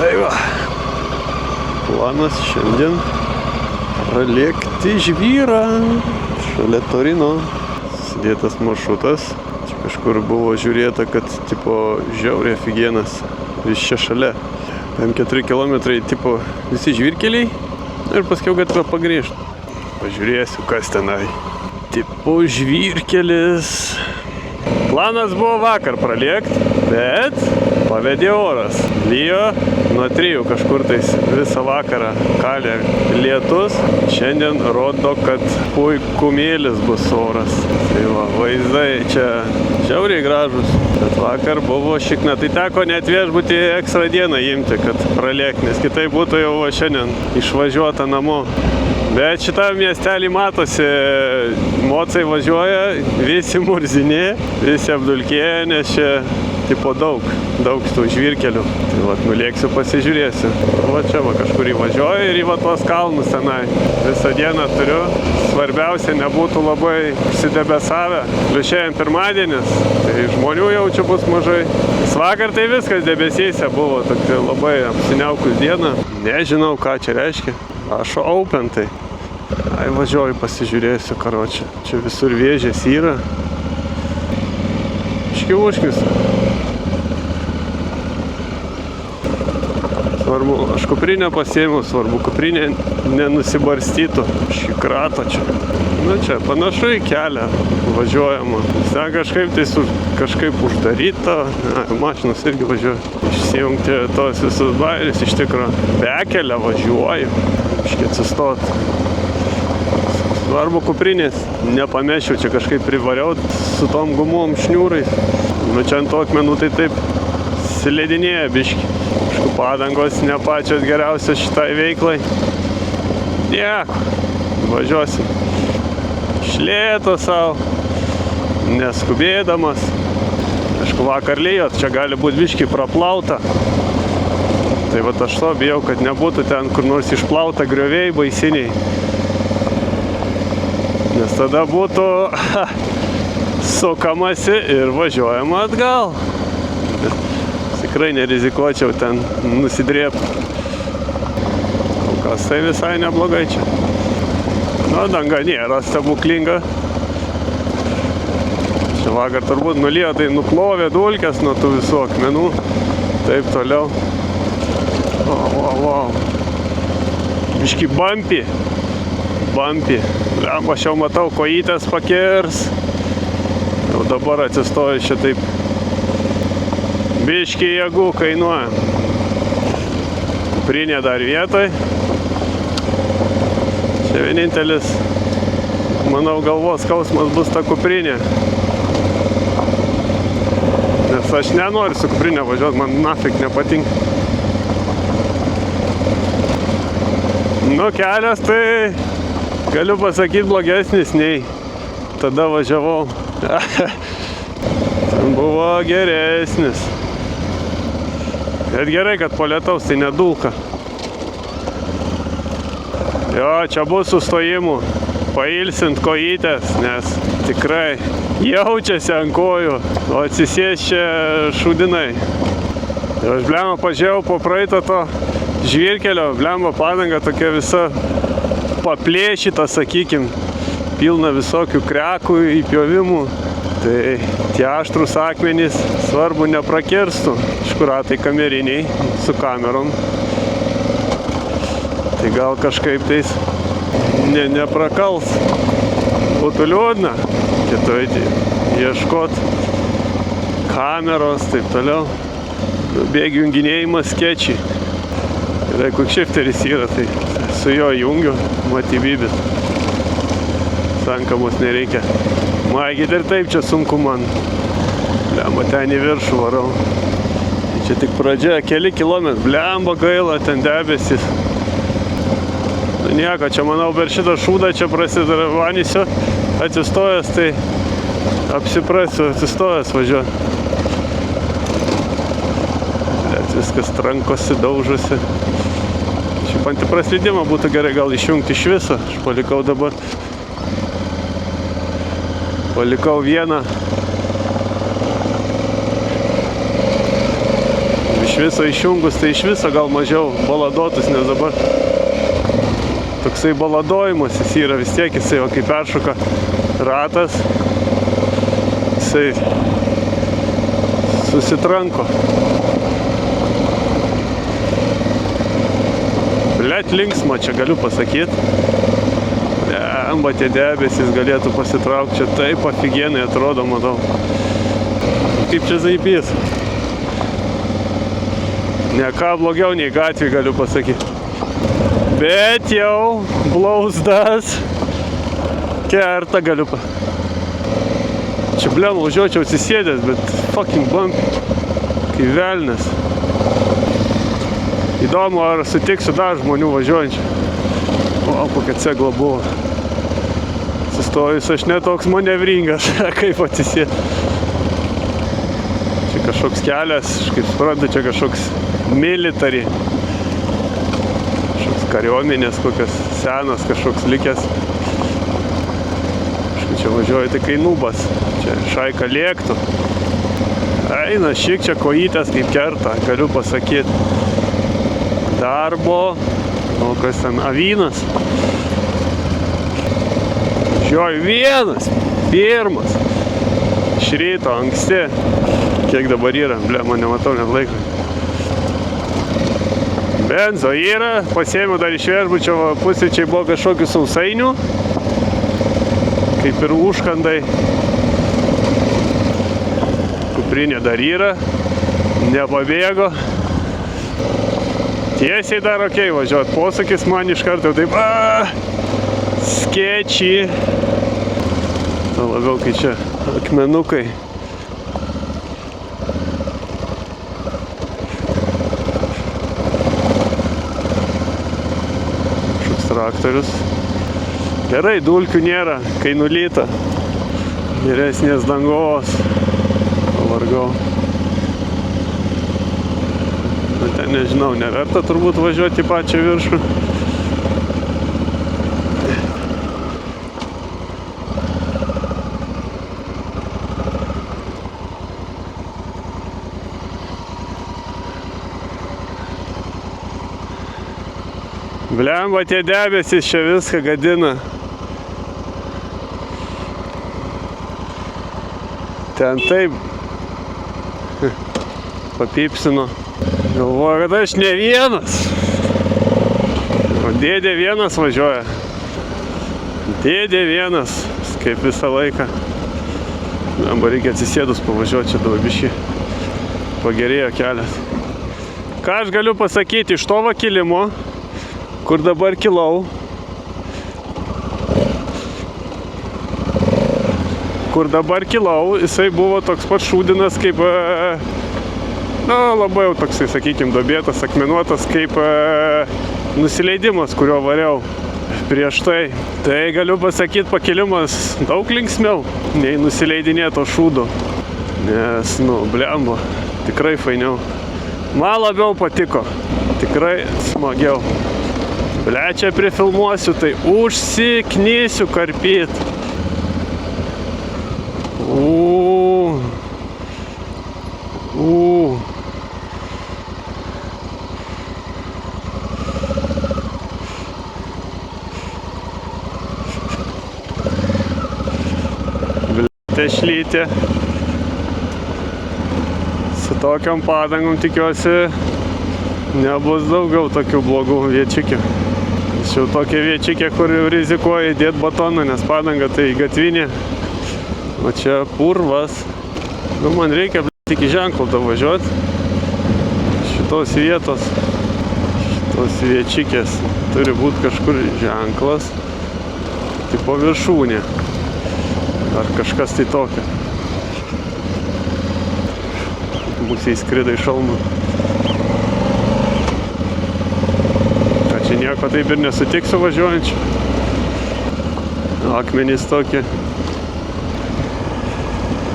Tai va, planas šiandien pralėkti Žvyrą šalia Torino. Sudėtas maršrutas. Čia kažkur buvo žiūrėta, kad tipo žiauriai afigienas. Vis čia šalia. 4 kilometrai tipo visi žvyrkeliai. Ir paskiau gatvę pagrįžti. Pažiūrėsiu, kas tenai. Tipo žvyrkelis. Planas buvo vakar pralėkti, bet pavedė oras. Lijo nuo 3 kažkur tais visą vakarą kalė lietus. Šiandien rodo, kad puikumėlis bus oras. Tai va, vaizdai čia žiauriai gražus. Bet vakar buvo šikna. Tai teko net viešbutį ekstra dieną imti, kad pralėkti, nes kitaip būtų jau šiandien išvažiuota namo. Bet šitam miestelį matosi, mocai važiuoja, visi murzinė, visi apdulkėja, nes čia tipo daug tų žvyrkelių. Tai va, nulėksiu, pasižiūrėsiu. Va čia va kažkur įvažiuoju ir į va tuos kalnus tenai. Visą dieną turiu. Svarbiausia, nebūtų labai apsidebesavę. Šiandien pirmadienis, tai žmonių jau čia bus mažai. Vakar tai viskas debesyse buvo, tokia labai apsiniaukus diena. Nežinau, ką čia reiškia. Aš open tai. Ai, važiuoju, pasižiūrėsiu, karočią. Čia visur vėžės yra. Iškivuškis. Svarbu, aš kuprinę pasiėmiau, svarbu, kuprinė nenusibarstytų. Šį kratą čia. Na čia, panašu į kelią važiuojama. Ten kažkaip uždaryta. Mašinos irgi važiuoja. Išsijungti tos visus bairius, iš tikro. Bekelę važiuoju. Iškiai atsistot. Svarbu kuprinės. Nepamešiau, čia kažkaip privariau su tom gumom šniūrais. Nu čia ant akmenų tai taip slėdinėja biški. Kažkaip padangos ne pačios geriausios šitai veiklai. Važiuosim. Šlėto savo, neskubėdamas. Aišku, vakar lijot, čia gali būti biški praplauta. Tai va aš to bijau, kad nebūtų ten kur nors išplauta grioviai baisiniai. Nes tada būtų sukamasi ir važiuojama atgal. Tikrai nerizikuočiau ten nusidrėpti. O kas tai visai neblogai čia. Nu, danga nėra stebuklinga. Čia vakar turbūt nulijo, tai nuplovė dulkes nuo tų visų akmenų. Taip toliau. Wow. Biški bumpy. Aš jau matau, kojytės pakirs. Jau dabar atsistoju čia taip. Biški jėgų kainuoja. Kuprinė dar vietoj. Čia vienintelis, manau, galvos skausmas bus ta kuprinė. Nes aš nenoriu su kuprinė važiuoti, man nafik nepatinka. Nu, kelias tai, galiu pasakyti, blogesnis nei tada važiavau. Buvo geresnis. Bet gerai, kad po lietaus tai nedulka. Jo, čia bus sustojimų, pailsint kojytės, nes tikrai jaučiasi ant kojų, o atsisės čia šūdinai. Ir aš blemą pažiūrėjau po praeito to žvyrkelio, blemą padanga tokia visa paplėšyta, sakykim, pilna visokių krekų, įpjovimų. Tai tie aštrus akmenys svarbu neprakirstų. Škuratai kameriniai su kamerom. Tai gal kažkaip tais neprakals. Būtų liūdna. Kitoj ieškot kameros, taip toliau. Bėgių junginėjimas skečiai. Ir jeigu shifteris yra, tai su jo jungiu matybybės. Sankamos nereikia. Maigit ir taip čia sunku man. Blemba, ten į viršų varau. Čia tik pradžia, keli kilometrai. Blemba, gaila, ten debesis. Nu nieko, čia manau per šitą šūdą čia prasidravanysiu. Atsistojęs, tai apsiprasiu, atsistojęs važiuoju. Viskas trankosi, daužosi. Šiaip antipraslydimą būtų gerai gal išjungti iš viso. Aš palikau dabar. Palikau vieną. iš viso išjungus, tai iš viso gal mažiau baladotus, nes dabar toksai baladojimas jis yra vis tiek, jisai va kai peršoka ratas, jisai susitranko. Blet linksma, čia galiu pasakyti. Amba tie debesys galėtų pasitraukti, čia taip afigienai atrodo, matau. Kaip čia zaipys. Ne ką blogiau nei gatvį galiu pasakyti. Bet jau blauzdas kerta galiu pasakyti. Čia blem važiuočiau atsisėdęs, bet fucking bump. Kai velnes. Įdomu, ar sutiksiu dar žmonių važiuojančių. O, kokia cegla buvo. Sustojus, aš netoks manevringas, kaip atsisėti. Čia kažkoks kelias, kaip suprantu, čia kažkoks military. Kažkoks kariuomenės, kokias senas, kažkoks likęs. Kažkaip čia važiuoja tik kainubas. Čia šaika lėktų. Eina šik čia kojytės kaip kerta, galiu pasakyti. Darbo, o kas ten, avynas. Žioj vienas, pirmas. Iš ryto, anksti. Kiek dabar yra, blema, nematau net laiko. Benzo yra, pasiėmiau dar iš viešbučio, pusryčiai buvo kažkokių sausainių. Kaip ir užkandai. Kuprinė dar yra, nepabėgo. Tiesiai dar okei važiuot, posūkis man iš karto taip, sketchy. Labiau kai čia akmenukai. Kažkoks traktorius. Gerai, dulkių nėra, kai nulyta. Geresnės dangos. Pavargau. Nu, ten nežinau, neverta turbūt važiuoti į pačią viršų. Blemba, tie debesys čia viską gadina. Ten taip papipsino. Galvoju, kad aš ne vienas. O dėdė vienas važiuoja. Dėdė vienas, kaip visą laiką. Dabar reikia atsisėdus pavažiuoti čia daugiškai. Pagerėjo kelias. Ką aš galiu pasakyti, iš to va kilimo, kur dabar kilau, jisai buvo toks pat šūdinas kaip, labai jau toksai, sakykim, duobėtas, akmenuotas, kaip nusileidimas, kurio variau prieš tai. Tai galiu pasakyti, pakilimas daug linksmiau, nei nusileidinėto šūdo. Nes, blemba, tikrai fainiau. Man labiau patiko, tikrai smagiau. Ble, čia prifilmuosiu, tai užsiknysiu karpyt. Ble, tešlytė. Su tokiom padangom tikiuosi nebus daugiau tokių blogų viečikių. Čia tokia viečikė, kur rizikuoja įdėti batoną, nes padanga tai gatvinė. O čia purvas. Man reikia tik į ženklą davažiuoti. Šitos vietos, šitos viečikės turi būti kažkur ženklas. Tipo viršūnė. Ar kažkas tai tokio. Mūsų įskrido į šalmą. Nieko taip ir nesutiksiu važiuojančių. Akmenys tokie.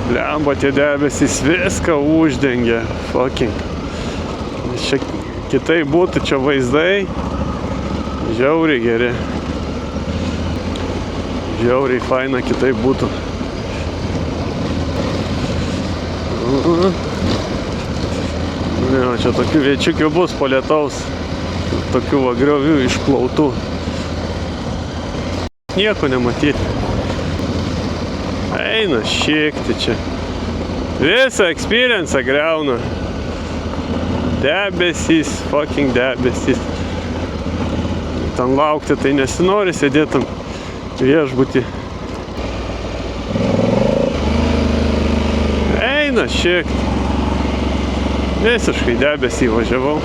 Blemba, tie debesys viską uždengia. Fucking. Čia kitai būtų, čia vaizdai. Žiauriai geri. Žiauriai faina kitai būtų. Jo, čia tokių viečiukių bus po lietaus. Tokių va griovių išplautų. Nieko nematyti. Eina šiekti čia. Visą experience griauna. Debesys, fucking debesys. Ten laukti tai nesinori, sėdėtam viešbutį. Eina šiekti. Visiškai debesį važiavau.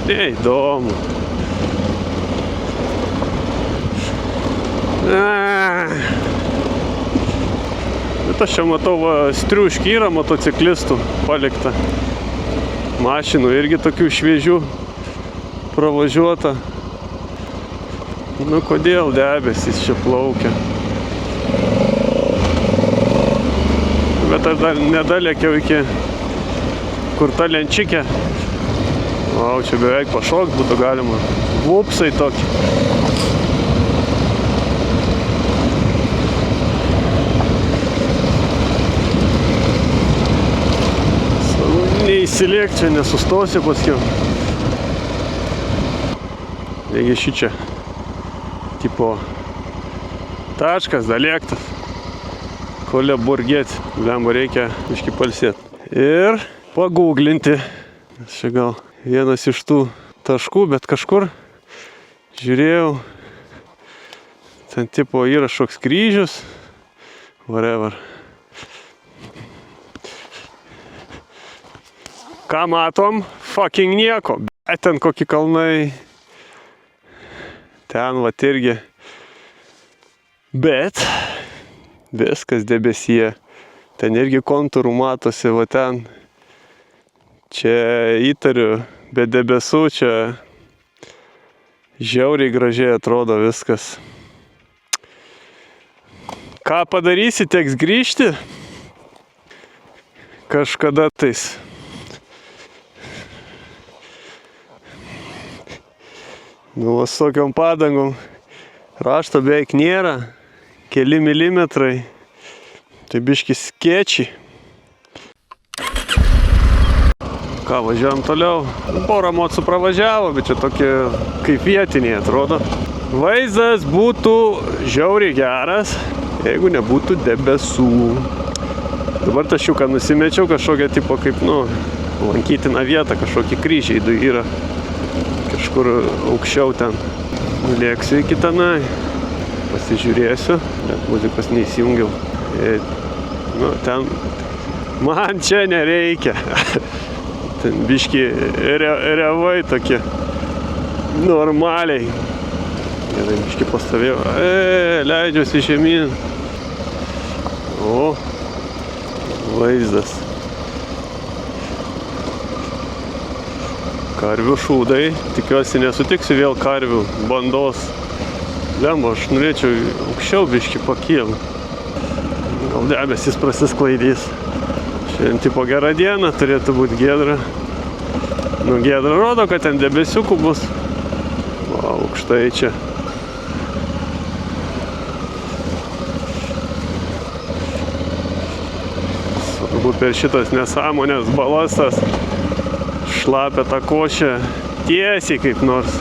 Neįdomu. Bet aš čia matau, striuškį yra motociklistų palikta. Mašinų irgi tokių šviežių pravažiuota. Nu kodėl debesys čia plaukia? Bet aš dar nedalėkiau iki kur ta lenčikė. Vau, čia beveik pašokt būtų galima. Vupsai tokį. Neįsiliek čia, nesustosi paskiau. Taigi šičia tipo taškas, dalėktas. Kolė burgėti. Lemba reikia biškį palsėti. Ir paguglinti. Čia gal vienas iš tų taškų, bet kažkur žiūrėjau. Ten tipo yra šoks kryžius. Whatever. Ką matom? Fucking nieko. Bet ten kokie kalnai. Ten vat irgi. Bet viskas debesyje. Ten irgi kontūrų matosi, va ten. Čia įtariu, be debesų čia žiauriai gražiai atrodo viskas. Ką padarysi, teks grįžti kažkada tais. Nu, va, su tokiom padangom rašto beveik nėra, keli milimetrai, tai biški skėčiai. Ką, važiuojam toliau. Porą mocų pravažiavo, bet čia tokie kaip vietiniai atrodo. Vaizdas būtų žiauriai geras, jeigu nebūtų debesų. Dabar tašiuką nusimečiau, kažkokia tipo kaip, nu, lankytina vieta, kažkokie kryžiai du yra. Kažkur aukščiau ten. Nulėksiu iki tenai. Pasižiūrėsiu, bet muzikos neįsijungiau. Nu, ten man čia nereikia. Ten biški revai tokie normaliai. Gerai, biški pastovėjau. Leidžiuosi žemyn. O, vaizdas. Karvių šūdai. Tikiuosi nesutiksiu vėl karvių bandos. Lemba, aš norėčiau aukščiau biški pakilti. Gal debesys prasisklaidys. Šiandien tipo gera diena, turėtų būti giedra. Nu, giedra rodo, kad ten debesiukų bus. O, aukštai čia. Svarbu per šitas nesąmonės balastas šlapia tą košę tiesiai kaip nors,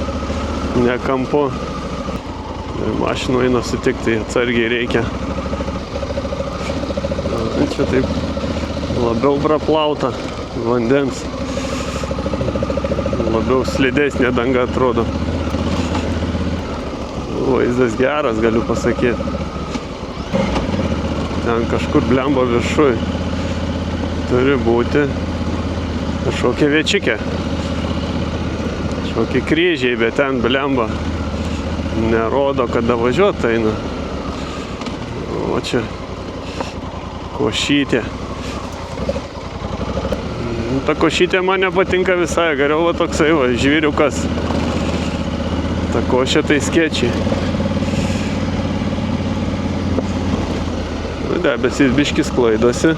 ne kampu. Ir mašinų eina sutikti, atsargiai reikia. Čia taip labiau praplauta vandens. Labiau slidesnė danga atrodo. Vaizdas geras, galiu pasakyti. Ten kažkur blemba viršui. Turi būti kažkokia viečikė. Kažkokie kryžiai, bet ten blemba nerodo, kada važiuot eina. O čia košytė. Ta košytė man nepatinka visai, geriau va toksai va, žvyriukas. Ta košė tai skėčiai. Debesys biškis klaidosi.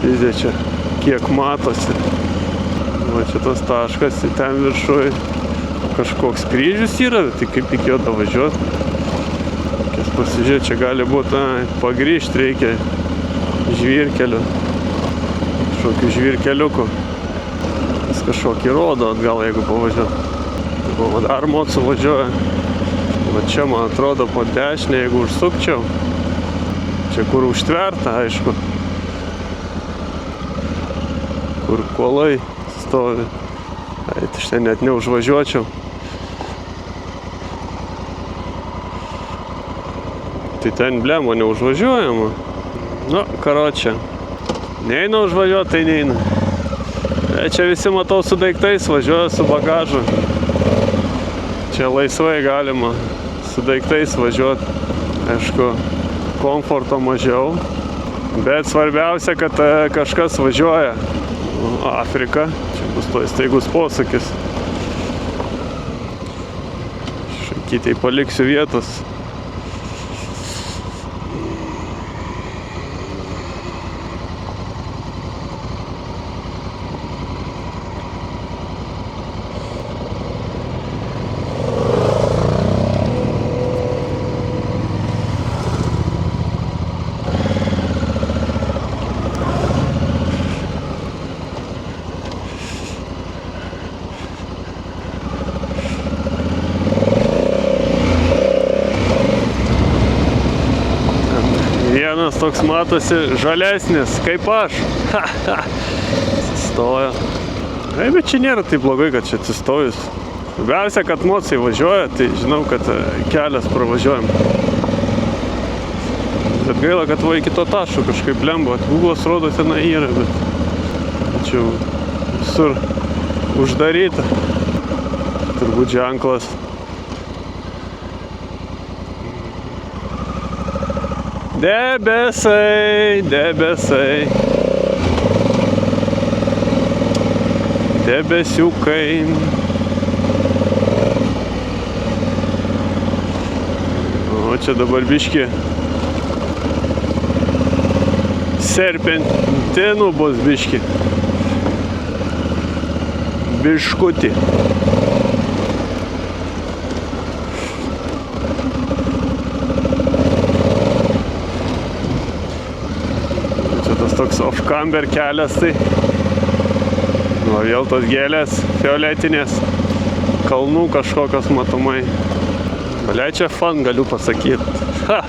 Vizė čia kiek matosi. Va čia tas taškas, ten viršui kažkoks kryžius yra, tai kaip reikėjo važiuoti. Pasižiūrėti, čia gali būti, pagrįžti reikia žvyrkeliu. Kažkokių žvyrkeliukų. Jis kažkokį rodo atgal, jeigu pavažiuoju. Dar mocų važiuoja. Va čia, man atrodo, po dešinę, jeigu užsukčiau. Čia kur užtverta, aišku. Kur kuolai stovi. Tai štai net neužvažiuočiau. Tai ten blemo neužvažiuojama. Nu, karočią. Neina užvažiuoti, tai neina. Čia visi matau su daiktais, važiuoja su bagažu. Čia laisvai galima su daiktais važiuoti. Aišku, komforto mažiau. Bet svarbiausia, kad kažkas važiuoja. Afrika. Čia bus to staigus posūkis. Šakytai paliksiu vietos. Vienas toks matosi žalesnis, kaip aš. Atsistojo. Bet čia nėra taip blogai, kad čia atsistojus. Svarbiausia, kad mocai važiuoja, tai žinau, kad kelias pravažiuojam. Bet gaila, kad va iki to taško kažkaip lemba. Google'as rodo tenai yra, bet čia visur uždaryta. Turbūt ženklas. Debesai, debesai, debesiukai. O čia dabar biški serpentinų bus biški. Biškutį. Toks off-camber kelias, tai nu, vėl tos gėlės fioletinės, kalnų kažkokios matomai. Valia čia fun, galiu pasakyti. Ha!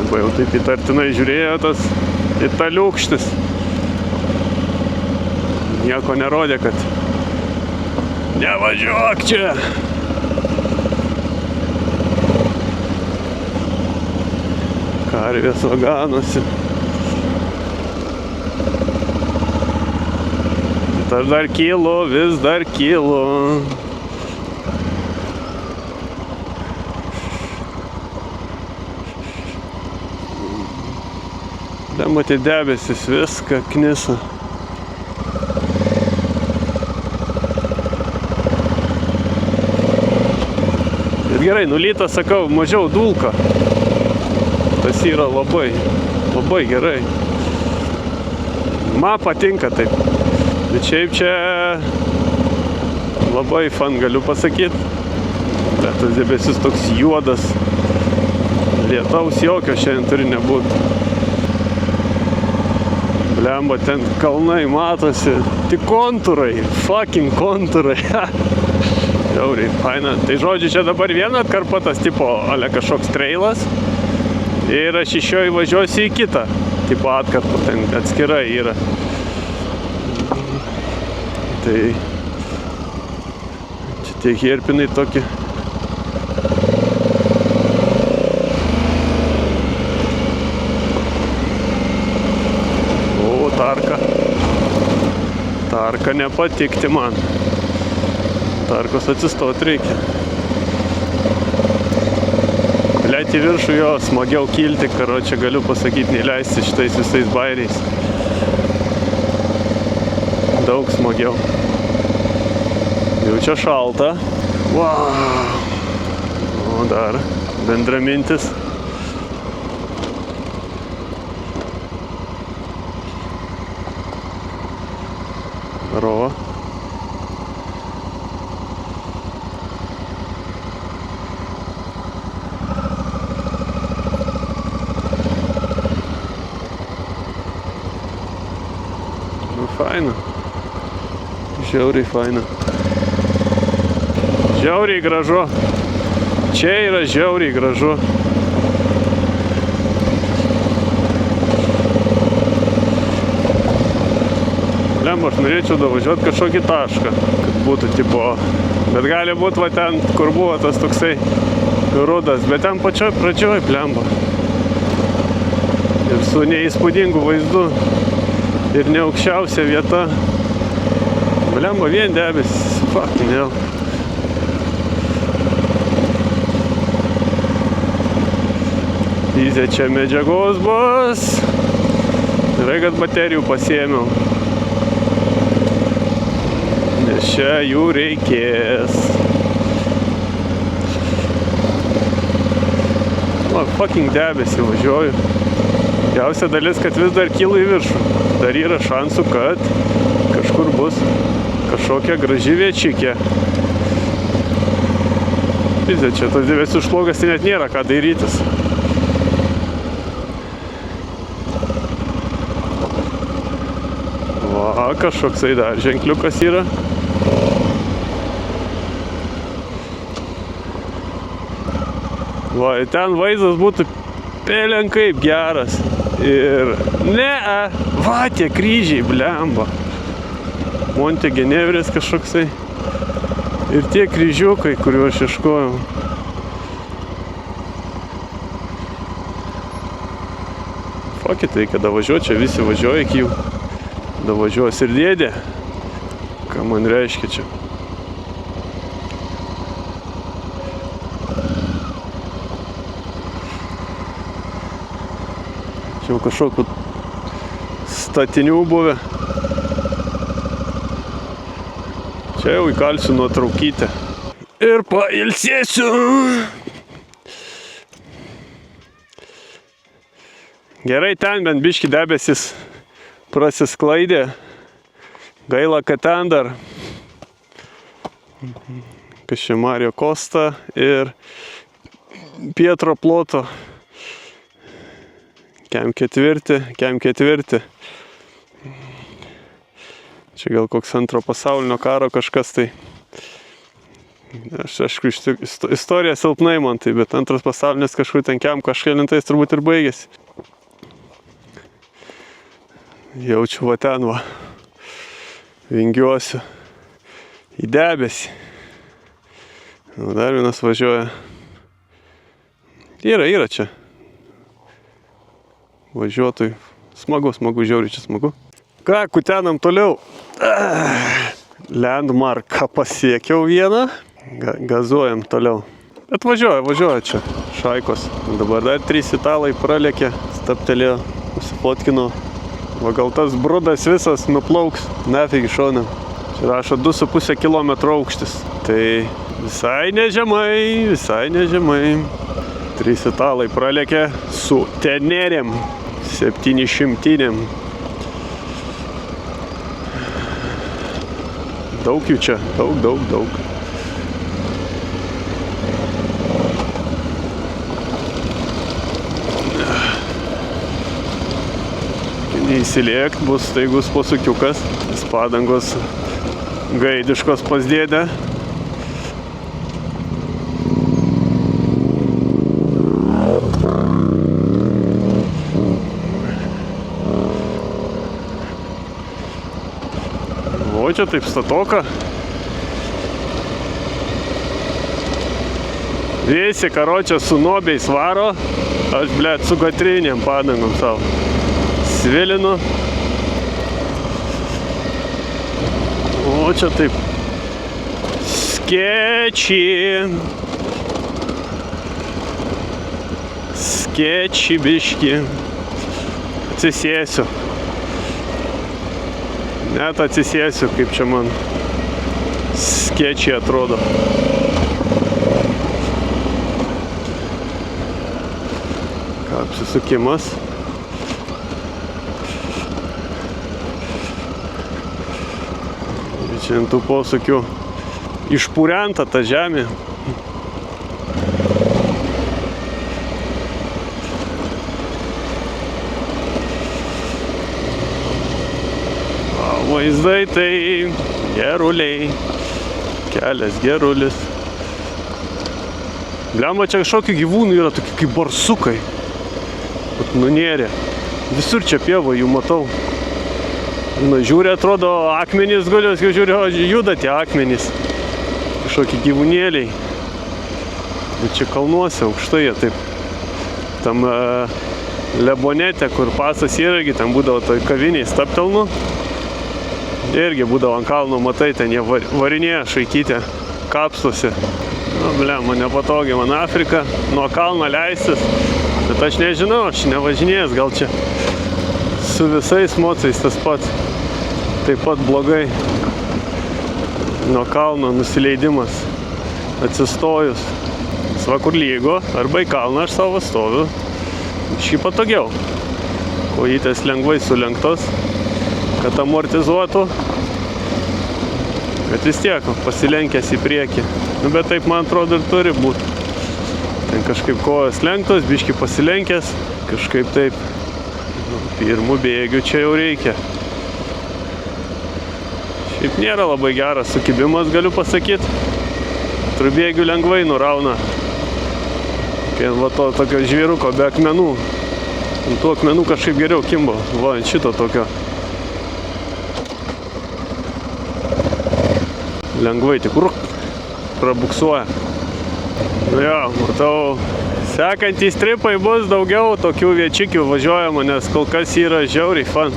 Labai jau taip įtartinai žiūrėjo tas italiukštis. Nieko nerodė, kad nevažiuok čia. Karvės vaganosi. Aš dar kylu, vis dar kylu. Matyti debesis, viską knisa. Bet gerai, nulyta, sakau, mažiau dulka. Tas yra labai, labai gerai. Man patinka taip. Bet šiaip čia labai fan, galiu pasakyti. Bet tas debesis toks juodas. Lietaus jokio šiandien turi nebūti. Blemba, ten kalnai matosi. Tik kontūrai, fucking kontūrai. Jauriai, faina. Tai žodžiu, čia dabar viena atkarpa, tas tipo, ale kažkoks trailas. Ir aš iš jo įvažiuosiu į kitą tipo atkarpą, ten atskirai yra. Tai čia tie herpinai tokie. O, tarka. Tarka nepatikti man. Tarkos atsistoti reikia. Į viršų jo smagiau kilti, karočią galiu pasakyti, neleisti šitais visais bairiais. Daug smagiau. Jau čia šalta. Wow. O dar bendramintis. Rova. faina. Žiauriai faina. Žiauriai gražu. Čia yra žiauriai gražu. Lemba, aš norėčiau davažiuoti kažkokį tašką, kad būtų tipo. Bet gali būti va ten, kur buvo tas toksai rudas, bet ten pačioj pradžioj blemba. Ir su neįspūdingu vaizdu. Ir ne aukščiausia vieta. Blemba, vien debesis. Fucking hell. Įzė čia medžiagos bus. Gerai, kad baterijų pasiėmiau. Nes čia jų reikės. O, fucking debesį važiuoju. Geriausia dalis, kad vis dar kyla į viršų. Dar yra šansų, kad kažkur bus kažkokia graži viečikė. Įzė, čia tas debesų šlogas tai net nėra ką dairytis. Va, kažkoksai dar ženkliukas yra. Va, ten vaizdas būtų pelenkaip geras. Ir va, tie kryžiai, blemba. Monte Genevris kažkoksai. Ir tie kryžiukai, kuriuos aš ieškojau. Fakit, reikia davažiuoti, čia visi važiuoja iki jų. Davažiuos ir dėdė. Ką man reiškia čia? Čia jau kažkokių statinių buvę. Čia jau įkalsiu nuotraukytę. Ir pailsėsiu. Gerai, ten bent biški debesis prasisklaidė. Gaila, kad ten dar. Kas čia Mario Costa ir Pietro Ploto. Kem ketvirti. Čia gal koks antro pasaulinio karo kažkas tai. Aš aišku, istorija silpnai man tai, bet antras pasaulinis kažkur ten kem kažkėlintais turbūt ir baigėsi. Jaučiu va ten va. Vingiuosiu į debesį. Dar vienas važiuoja. Yra čia. Važiuotojų. Smagu, žiauriai čia smagu. Ką, kutenam toliau. Landmarką pasiekiau vieną. Gazuojam toliau. Bet važiuoja čia. Šaikos. Dabar dar 3 italai pralėkė. Staptelėjo, nusifotkino. Va gal tas brudas visas nuplauks. Nefig šoną. Čia rašo 2,5 km aukštis. Tai visai nežemai. 3 italai pralėkė su tenerėm. 700. Daug jų čia. Daug. Neįsiliekt, bus staigus posukiukas. Padangos gaidiškos pas dėdę. O čia taip statoka. Visi karočią su nobiais varo. Aš, blet, su gatrinėm padangom savo. Svilinu. O čia taip. Skeči biški. Atsisėsiu. Net atsisėsiu, kaip čia man skečiai atrodo. Ką apsisukimas. Čia ant tų posukių išpurenta ta žemė. vaizdai tai geruliai. Kelias gerulis. Blemba, čia kažkokių gyvūnų yra tokie kaip barsukai. Vat nunėrė. Visur čia pieva jų matau. Nu, žiūri, atrodo, akmenys gulios, jau žiūri, juda tie akmenys. Kažkokie gyvūnėliai. Bet čia kalnuose, aukštai jie taip. Tam Lebonete, kur pasas irgi, ten būdavo toj kaviniai staptelnu. Irgi būdavo ant kalno, matai, ten jie varinėja šaikyti, kapstosi. Nu, blema, nepatogiai man Afrika, nuo kalno leistis. Bet aš nežinau, aš nevažinėjęs, gal čia su visais mocais tas pats. Taip pat blogai. Nuo kalno nusileidimas, atsistojus. Va kur lygo, arba į kalną aš savo stoviu. Šį patogiau. Kojytės lengvai sulenktos, kad amortizuotų. Bet vis tiek pasilenkęs į priekį. Nu, bet taip, man atrodo, ir turi būti. Ten kažkaip kojas lenktos, biški pasilenkęs. Kažkaip taip. Nu, pirmų bėgių čia jau reikia. Šiaip nėra labai geras sukibimas, galiu pasakyti. Trubėgių lengvai nurauna. Vien va to tokio žvėruko be akmenų. Ant tų akmenų kažkaip geriau kimbo. Va, ant šito tokio. Lengvai tik prabuksuoja. Nu jo, matau, sekantys tripai bus daugiau tokių viečikių važiuojama, nes kol kas yra žiauriai fan.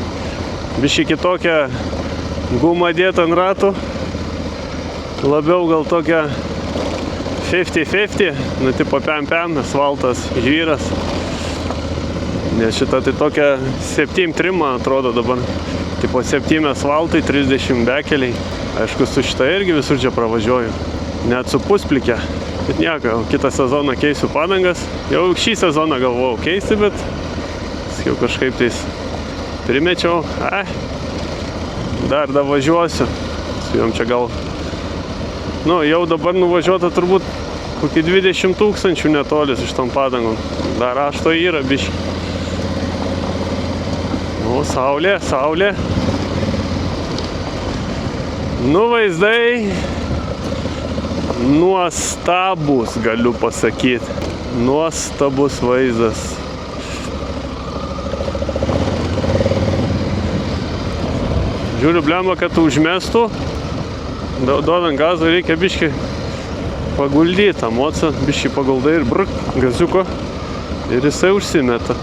Biški kitokia guma dėta ant ratų. Labiau gal tokia 50-50, nu tipo pem, asfaltas, žvyras. Nes šita tai tokia 7 trim, atrodo dabar. Tipo 7 asfaltai, 30 bekeliai. Aišku, su šita irgi visur čia pravažiuoju. Net su pusplikė. Bet nieko, kitą sezoną keisiu padangas. Jau šį sezoną galvojau keisti, bet jau kažkaip tais primečiau. Dar važiuosiu. Su jom čia gal... Nu, jau dabar nuvažiuota turbūt kokį 20 000 netolis iš tom padangom. Dar ašto yra biški. Nu, saulė. Nu, vaizdai nuostabus, galiu pasakyti. Nuostabus vaizdas. Žiūriu, blemba, kad užmestų. Duodant gazą reikia biški paguldyti tą mocą. Biški paguldai ir gaziuko. Ir jisai užsimeta.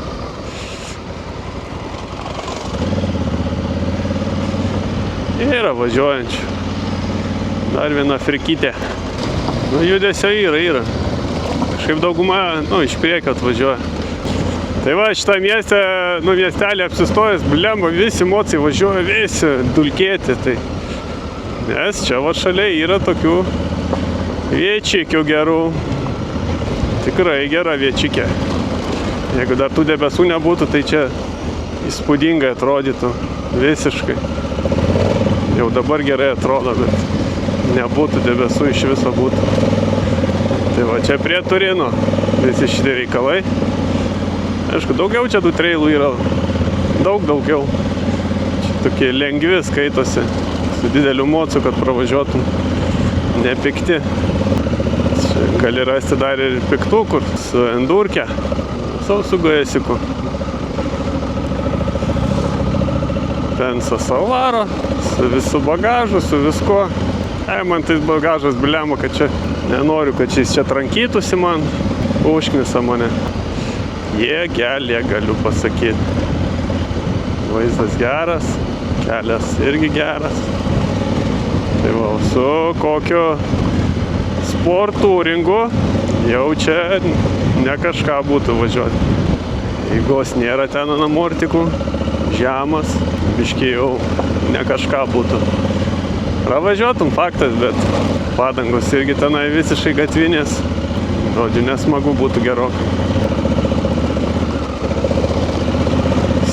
Yra važiuojančių. Dar viena frikytė. Nu, judesio yra. Kažkaip dauguma, iš priekio atvažiuoja. Tai va, šitą miestę, miestelį apsistojęs, blemba, visi mocai važiuoja, visi dulkėti. Tai. Nes čia va šalia yra tokių viečikių gerų. Tikrai gera viečikė. Jeigu dar tų debesų nebūtų, tai čia įspūdingai atrodytų. Visiškai. Jau dabar gerai atrodo, bet nebūtų debesų, iš viso būtų. Tai va, čia prie Turino visi šitie reikalai. Aišku, daugiau čia tų treilų yra. Daugiau. Čia tokie lengvi skaitosi. Su dideliu mocu, kad pravažiuotum. Nepikti. Čia gali rasti dar ir piktų, kur su endurke. Su gajasiku. Pensa Salvaro. Su visų bagažu, su visko. Man tai bagažas biliamo, kad čia nenoriu, kad jis čia trankytųsi man. Užknisa mane. Jėgelė, galiu pasakyti. Vaizdas geras, kelias irgi geras. Tai va, su kokiu sportūringu jau čia ne kažką būtų važiuoti. Eigos nėra ten ant amortikų, žemas, biški jau ne kažką būtų. Pravažiuotum faktas, bet padangos irgi tenai visiškai gatvinės. Žodžiu, nesmagu būtų gerokai.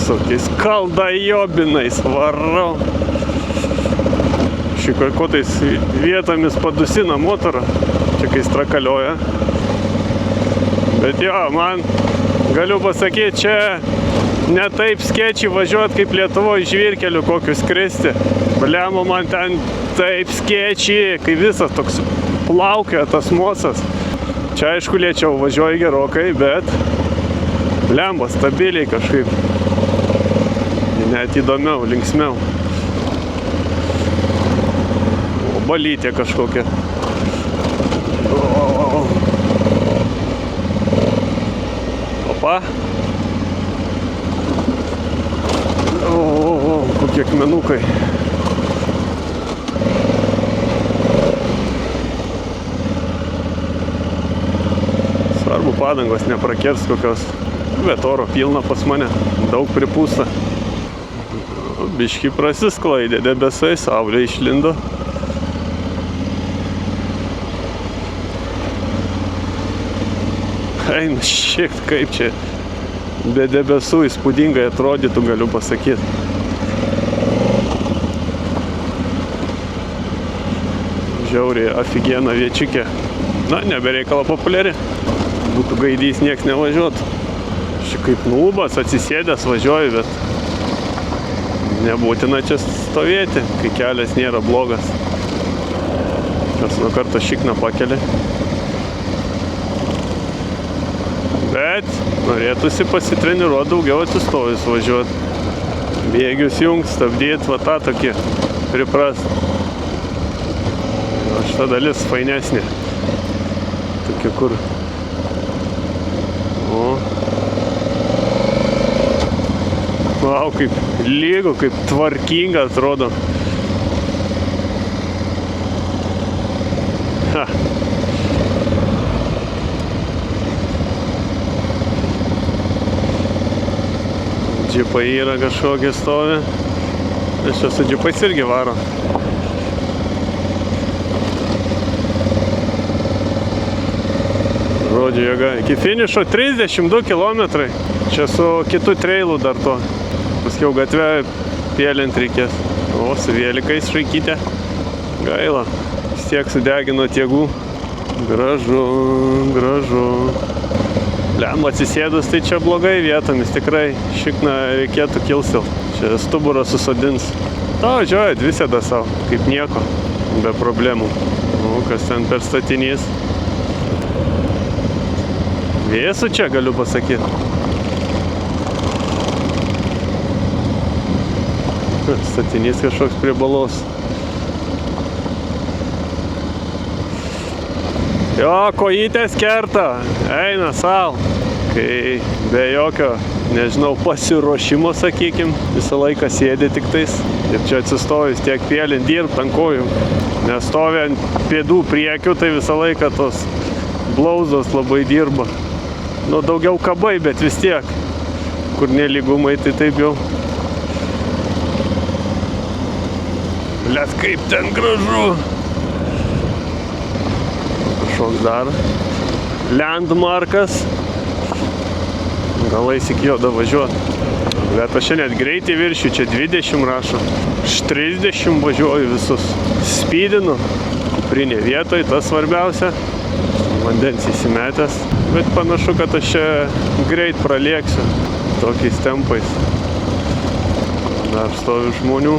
Su tais kaldajobinais varau. Šiko tais vietomis padusina motorą, čia kai strakalioja. Bet jo, man galiu pasakyti, čia ne taip skečiai važiuot kaip Lietuvoje žvyrkeliu kokius skristi. Blemba, man ten taip skečiai, kai visas toks plaukioja tas mosas. Čia aišku lėčiau važiuoju gerokai, bet blemba, stabiliai kažkaip. Net įdomiau, linksmiau. O balytė kažkokia. Opa. Kokie akmenukai. Svarbu padangos neprakers kokios. Bet oro pilna pas mane. Daug pripūsta. Biški prasisklaidė debesai, saulė išlindo. Eina šiek kaip čia be debesų įspūdingai atrodytų, galiu pasakyti. Žiauriai aфиgiena viečiukė. Na, nebereikala populiari. Būtų gaidys, nieks nevažiuotų. Šiek kaip nūbas atsisėdęs važiuoju, bet nebūtina čia stovėti, kai kelias nėra blogas. Kas nuo karto šikną pakelia. Bet norėtųsi pasitreniruoti daugiau atsistojus važiuoti. Bėgius jungt, stabdyti, va tą tokį priprast. O šita dalis fainesnė. Tokia kur. O. Vau, kaip lygu, kaip tvarkinga atrodo. Ha. Džipai yra kažkokie stovi. Aš čia su džipais irgi varo. Žodžiu, jėga. Iki finišo 32 km. Čia su kitu trailu dar to. Paskiau gatvę pėlint reikės. O, su vėlikais šaikytė. Gaila. Vis tiek sudegino tiegų. Gražu, gražu. Lem, atsisėdus, tai čia blogai vietomis, tikrai šikną reikėtų kilstil. Čia stuburą susodins. Ta, važiuoja, dvisėda savo, kaip nieko, be problemų. O, kas ten per statinys. Vėsų čia, galiu pasakyti. Statinys kažkoks prie balos. Jo, kojytės kerta, eina sal. Kai be jokio, nežinau, pasiruošimo, sakykim, visą laiką sėdi tik tais. Ir čia atsistojus tiek pėlint dirbt ant kojų. Nestovi ant pėdų priekių, tai visą laiką tos blauzdos labai dirba. Nu, daugiau kabai, bet vis tiek. Kur nelygumai, tai taip jau. Blet, kaip ten gražu. Kažkoks dar landmarkas. Galais iki jo davažiuoti. Bet aš čia net greitai viršiu, čia 20 rašo. 30 važiuoju visus. Spydinu. Kuprinė vietoj, tas svarbiausia. Vandens įsimetęs. Bet panašu, kad aš čia greit pralėksiu. Tokiais tempais. Dar stovi žmonių.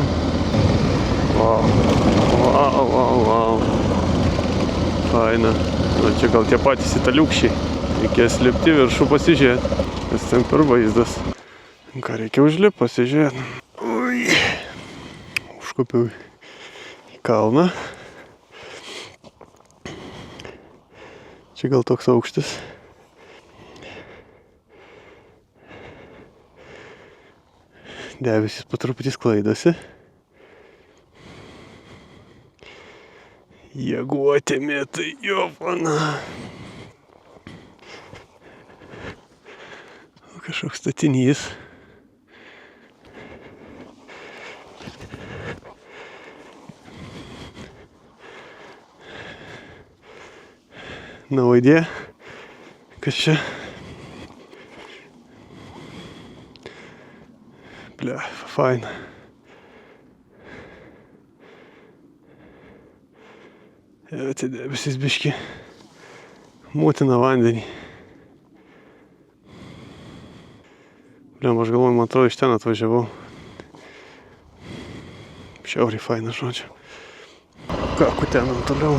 Wow. Wow, wow, wow. Faina. Na, čia gal tie patys italiukščiai. Reikės lipti viršų pasižiūrėti. Kas ten per vaizdas. Ką reikia užlipti pasižiūrėti. Ui. Užkopiau į kalną. Čia gal toks aukštis. Debesis po truputį sklaidosi. Jėgų atėmė, tai jo pana. Kažkoks statinys. No idea, kas čia. Bля, faina. Čia debesis biški mūtina vandenį. Bliam, aš galvoju, man atrodo, iš ten atvažiavau. Šiauriai fainas, žodžiu. Ką kutenam toliau?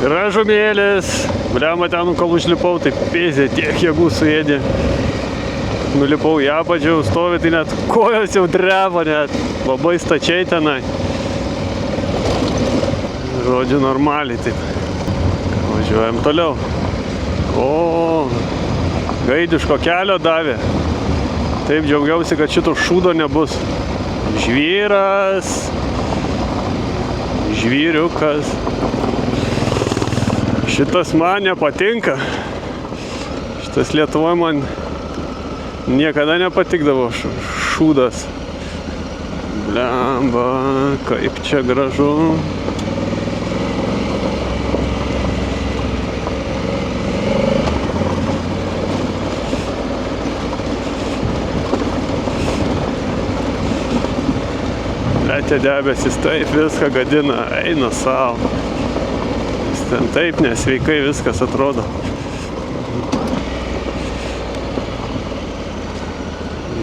Gražumėlis. Bliama, ten kol užlipau, tai pėzė, tiek jėgų suėdė. Nulipau į apačią, stovi, tai net kojos jau dreba, net labai stačiai tenai. Žodžiu, normaliai taip. Važiuojam toliau. O, gaidiško kelio davė. Taip džiaugiausi, kad šito šūdo nebus. Žvyras. Žvyriukas. Šitas man nepatinka. Šitas Lietuvoje man niekada nepatikdavo šūdas. Blemba, kaip čia gražu. Tie debesis taip viską gadina, eina savo. Ten taip nesveikai viskas atrodo.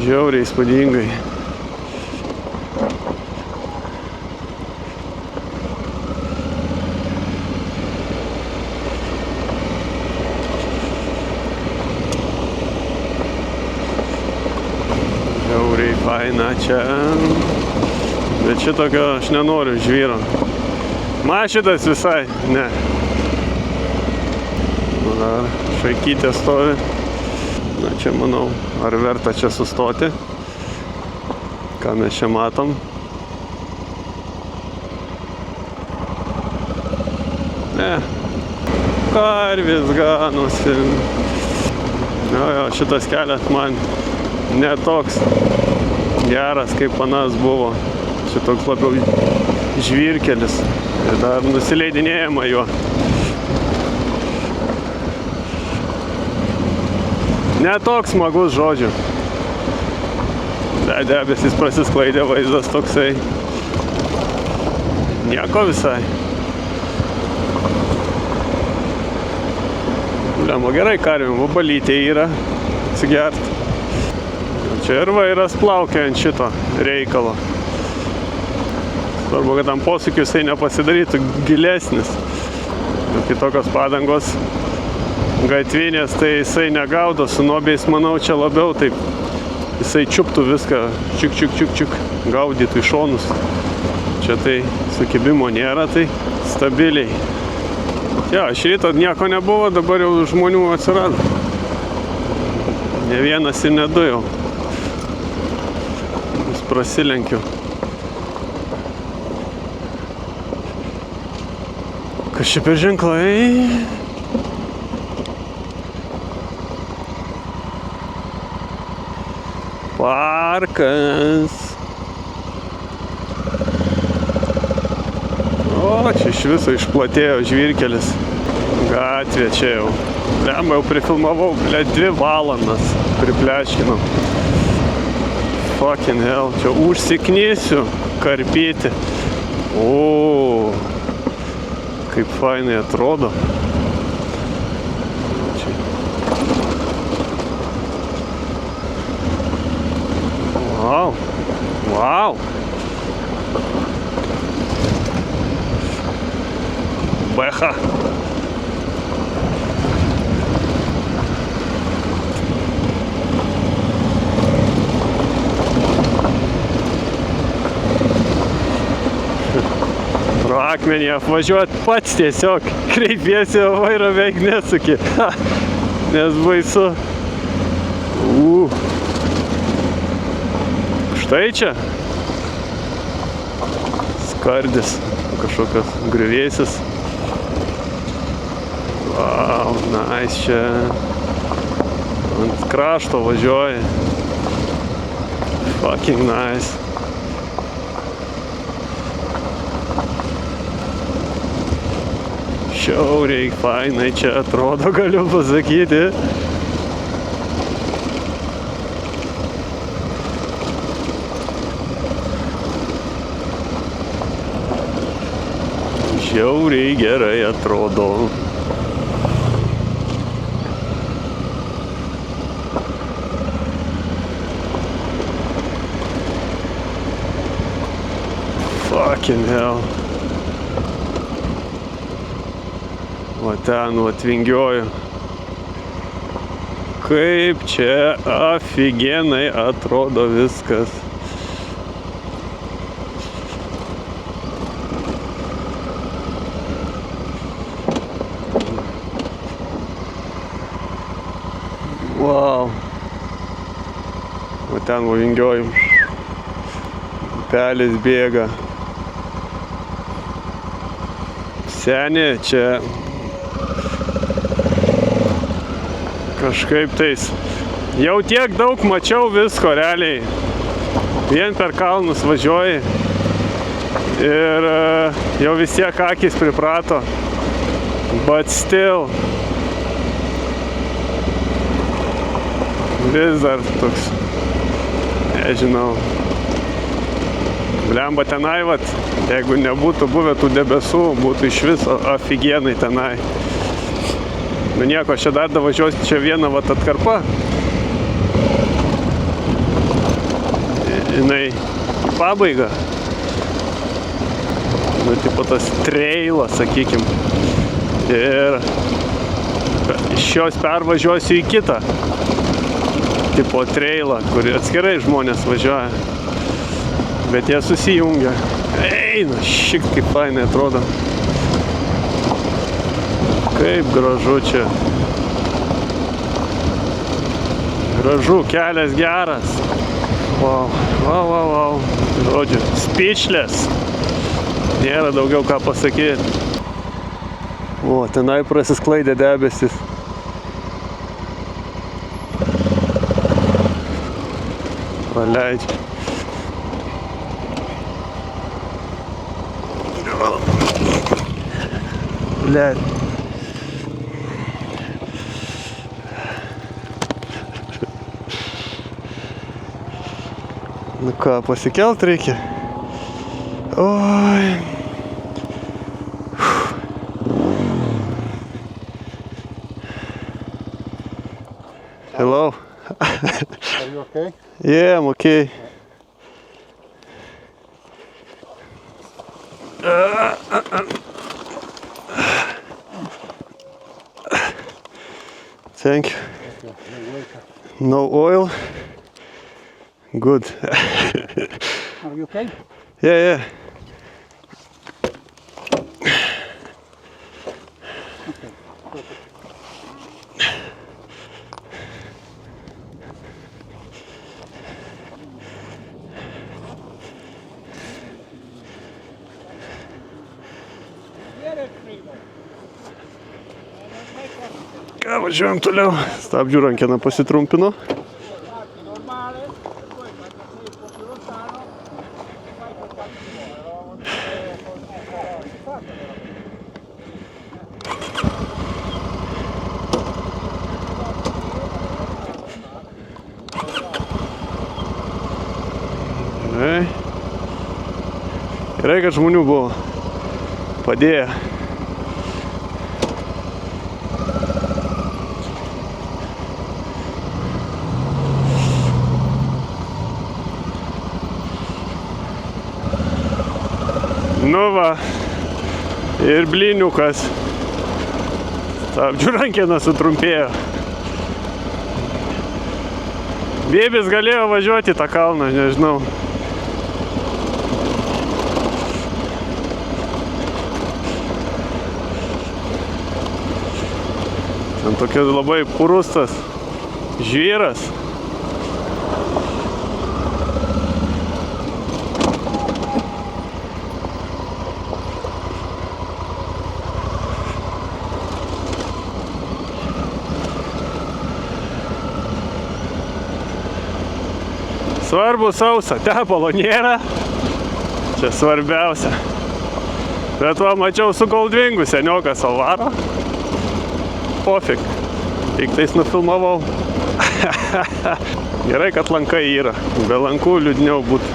Žiauriai įspūdingai. Žiauriai faina čia. Bet šitokio aš nenoriu žvyro. Man šitas visai, ne. Dar šaikytė stovi. Na čia manau, ar verta čia sustoti. Ką mes čia matom. Ne. Karvės ganosi. Jo, šitas kelias man netoks geras, kaip panas buvo. Šitoks labiau žvyrkelis. Ir dar nusileidinėjama juo. Netoks smagus, žodžiu. Debesis prasisklaidė, vaizdas toksai. Nieko visai. Bliamo, gerai karvėm, vabalytė yra atsigert. Čia ir vairas plaukia ant šito reikalo. Svarbu, kad tam posūkiu jisai nepasidarytų gilesnis. Ir kitokios padangos gatvinės, tai jisai negaudo, su nobiais, manau, čia labiau taip jisai čiuptų viską, čiuk, gaudytų į šonus. Čia tai sukibimo nėra, tai stabiliai. Ja, iš ryto nieko nebuvo, dabar jau žmonių atsirado. Ne vienas ir ne du jau. Vis prasilenkiu. Kas čia per ženklai? Parkas. O, čia iš viso išplatėjo žvyrkelis. Gatvė čia jau. Blemba, jau prifilmavau, 2 valandas pripleškinau. Fucking hell, čia užsiknysiu karpyti. O, kaip fainai atrodo. Wow. Becha. Pro akmenį apvažiuot pats tiesiog. Kreipiesi, o vairo veik nesuki. Nes baisu. Štai čia. Skardis. Kažkokios griuvėsis. Wow, nice čia. Ant krašto važiuoja. Fucking nice. Šiauriai fainai čia atrodo, galiu pasakyti. žiauriai gerai atrodo. Fucking hell. O ten, vingiuoju. Kaip čia afigenai atrodo viskas. Wow. O ten vingiuoju. Upelis bėga. Seni, čia kažkaip tais. Jau tiek daug mačiau visko realiai. Vien per kalnus važiuoji. Ir jau vis tiek akys priprato. But still. Vis dar toks. Nežinau. Blemba tenai, jeigu nebūtų buvę tų debesų, būtų iš viso afigenai tenai. Nu nieko, aš čia dar davažiuosiu čia vieną atkarpą. Jinai į pabaigą. Nu, tipo tas trailas, sakykim. Ir iš jos pervažiuosiu į kitą. Tipo trailą, kur atskirai žmonės važiuoja. Bet jie susijungia. Eina, šik kaip fainai atrodo. Kaip gražu čia. Gražu, kelias geras. Wow, wow, wow, wow. Žodžiu, speechless. Nėra daugiau ką pasakyti. O, tenai prasisklaidė debesis. Paleidžia. Blet. Nu ką, pasikelt reikia? Oi. Hello. Are you okay? Yeah, I'm okay. Thank you. Okay, you're welcome. No oil. Good. Are you okay? Yeah. Okay, perfect. Ką, važiuojam toliau. Stabdžių rankeną pasitrumpinu. Gerai, kad žmonių buvo padėję. Nu va, ir blyniukas. Stabdžių rankena sutrumpėjo. Bėbis galėjo važiuoti tą kalną, nežinau. Ten tokia labai purustas žvyras. Svarbu sausa, tepalo nėra. Čia svarbiausia. Bet va, mačiau su Goldwingu seniokas varo. Pofik. Tik tais nufilmavau. Gerai, kad lankai yra. Be lankų liūdniau būtų.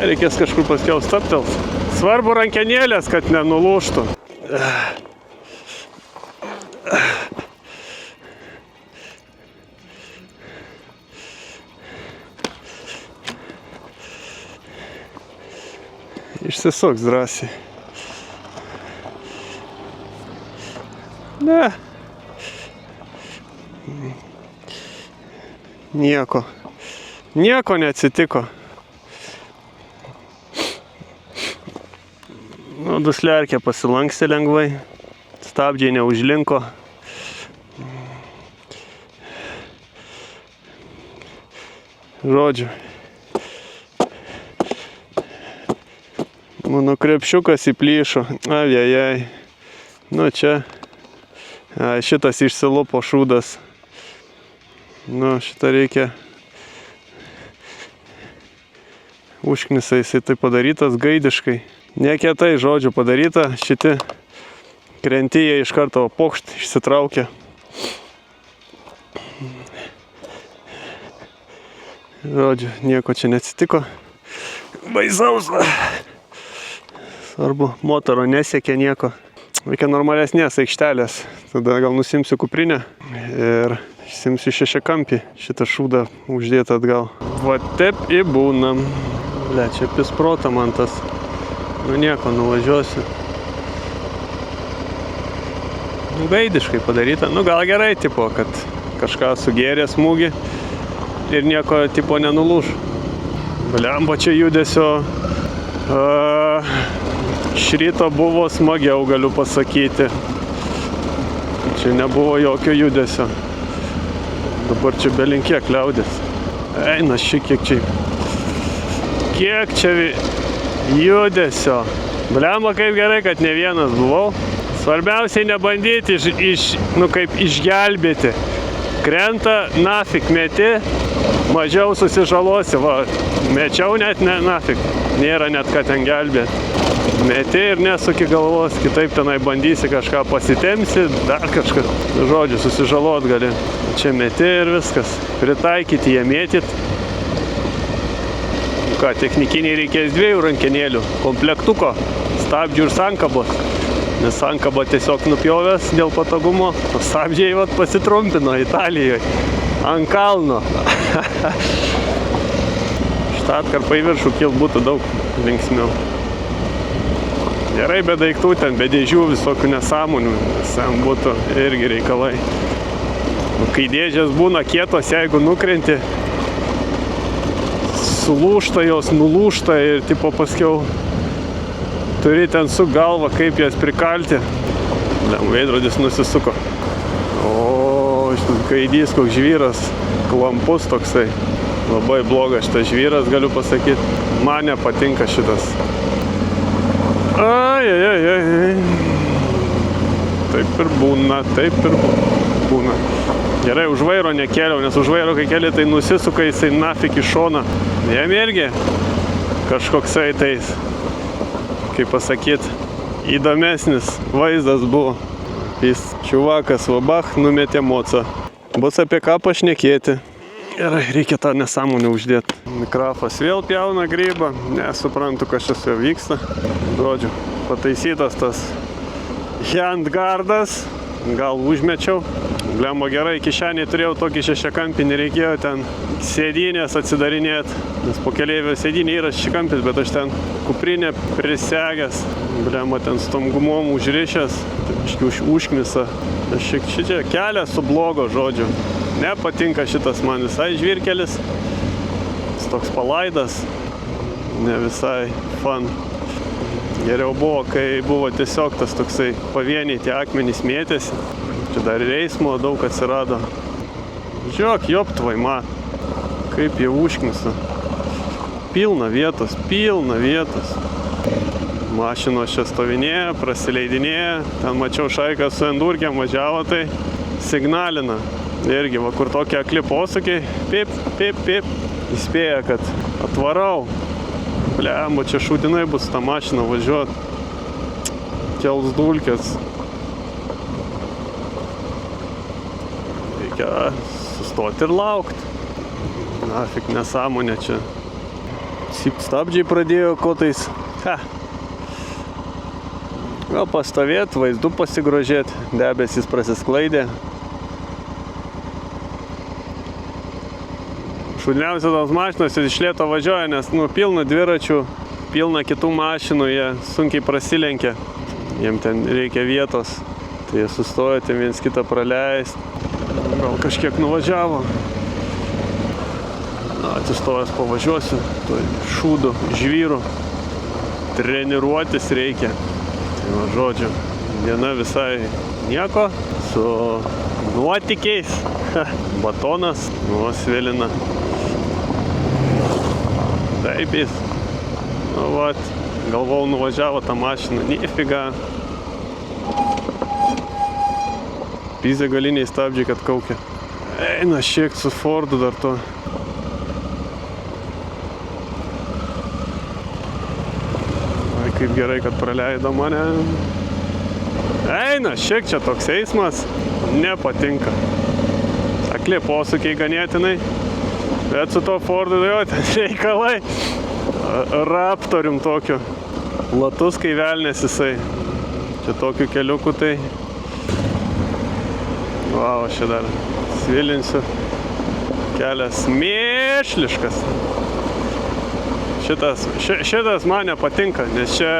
Reikės kažkur paskiau staptels. Svarbu rankenėlės, kad nenulūžtų. Išsisuks drąsiai. Ne. Nieko. Nieko neatsitiko. Nu, dusliarkė pasilankstė lengvai. Stabdžiai neužlinko. Žodžiu. Mano krepšiukas įplyšo. Ajajai. Nu čia. Šitas išsilupo šūdas. Nu, šitą reikia. Užknisa jisai tai padarytas gaidiškai. Nekietai, žodžiu, padaryta. Šiti krentijai iš karto pokšt išsitraukia. Žodžiu, nieko čia neatsitiko. Baisaus. Svarbu, motoro nesiekė nieko. Reikia normalesnės aikštelės. Tada gal nusimsiu kuprinę ir išsimsiu šešiakampį. Šitą šūdą uždėtą atgal. Va taip įbūnam. Le, čia pisprota man tas. Nu nieko, nuvažiuosiu. Nu, gaidiškai padaryta. Nu gal gerai, tipo, kad kažką sugėrė smūgį ir nieko, tipo, nenulūž. Blemba čia judesio. Šryto buvo smagiau, galiu pasakyti. Čia nebuvo jokio judesio. Dabar čia belinkiek liaudės. Eina kiek čia. Kiek čia judesio. Blemba kaip gerai, kad ne vienas buvau. Svarbiausiai nebandyti kaip išgelbėti. Krenta, nafik meti, mažiau susižalosi. Va, mečiau net nafik. Nėra net ką ten gelbėti. Meti ir nesuki galvos, kitaip tenai bandysi kažką pasitemsi, dar kažką, žodžiu, susižalot gali. Čia meti ir viskas. Pritaikyti ją mėtyt. Ką, technikiniai reikės 2 rankenėlių, komplektuko, stabdžių ir sankabos. Nes sankabą tiesiog nupjovęs dėl patogumo, o stabdžiai vat pasitrumpino Italijoje. Ant kalno. Štatkarpą į viršų kilt būtų daug linksmiau. Gerai be daiktų, ten be dėžių visokių nesąmonių, ten būtų irgi reikalai. Kai dėžės būna kietos, jeigu nukrenti, sulūžta jos, nulūžta ir tipo paskiau turi ten su galva, kaip jas prikalti. Veidrodis nusisuko. O, šitas gaidys, koks žvyras, klampus toksai. Labai blogas šitas žvyras, galiu pasakyti. Man nepatinka šitas. Ai. Taip ir būna, taip ir būna. Gerai, už vairo nekėliau, nes už vairo kai keli, tai nusisuka jisai nafik į šoną. Jam irgi kažkoksai tais, kaip pasakyt, įdomesnis vaizdas buvo. Jis čiuvakas vabach numetė mocą. Bus apie ką pašnekėti. Gerai, reikia tą nesąmonę uždėti. Mikrafas vėl pjauna grybą. Nesuprantu, kas čia su juo vyksta. Žodžiu, pataisytas tas handgardas. Gal užmečiau. Blemba gerai, kišeniai turėjau tokį šešiakampį, nereikėjo ten sėdynės atsidarinėti. Nes po keleivio sėdynė yra šešiakampis, bet aš ten kuprinę prisegęs. Blemba ten su tom gumom užrišęs. Užknisa. Šičia kelias su blogo, žodžiu. Nepatinka šitas man visai žvyrkelis. Jis toks palaidas. Ne visai fun. Geriau buvo, kai buvo tiesiog tas toksai pavieniai tie akmenys mėtėsi. Čia dar ir eismo daug atsirado. Žiūrėk, jop tvaima. Kaip jie užknisa. Pilna vietos, pilna vietos. Mašinos čia stovinėja, prasileidinėja. Ten mačiau šaiką su endurkiam važiavo, tai signalina. Irgi, va, kur tokie akli posūkiai, pip, pip, pip, įspėja, kad atvarau. Blemba, čia šūdinai bus tą mašiną važiuot. Kels dulkės. Reikia sustoti ir laukti. Nafik nesąmonė čia. Stabdžiai pradėjo kotais. Gal pastovėt, vaizdu pasigrožėt, debesys prasisklaidė. Šūdniausia tos mašinos iš lėto važiuoja, nes pilna dviračių, pilna kitų mašinų, jie sunkiai prasilenkia. Jiem ten reikia vietos, tai jie sustoja, ten viens kitą praleist. Gal kažkiek nuvažiavo. Atsistojęs pavažiuosiu, tuoj šūdų, žvyrų. Treniruotis reikia. Tai va, žodžiu, diena visai nieko, su nuotykiais. Batonas, nuosvėlina. Taip jis. Nu, vat, galvau nuvažiavo tą mašiną, nifiga. Pizė galiniai stabdžiai, kad kaukia. Eina šiek su Fordu dar to. Ai, kaip gerai, kad praleido mane. Eina, šiek čia toks eismas. Nepatinka. Akli posūkiai ganėtinai. Bet su to Fordu jo, ten reikalai. Raptorium tokiu. Platus kai velnės jisai. Čia tokiu keliuku tai. Vau, aš čia dar svilinsiu. Kelias mėšliškas. Šitas man nepatinka, nes čia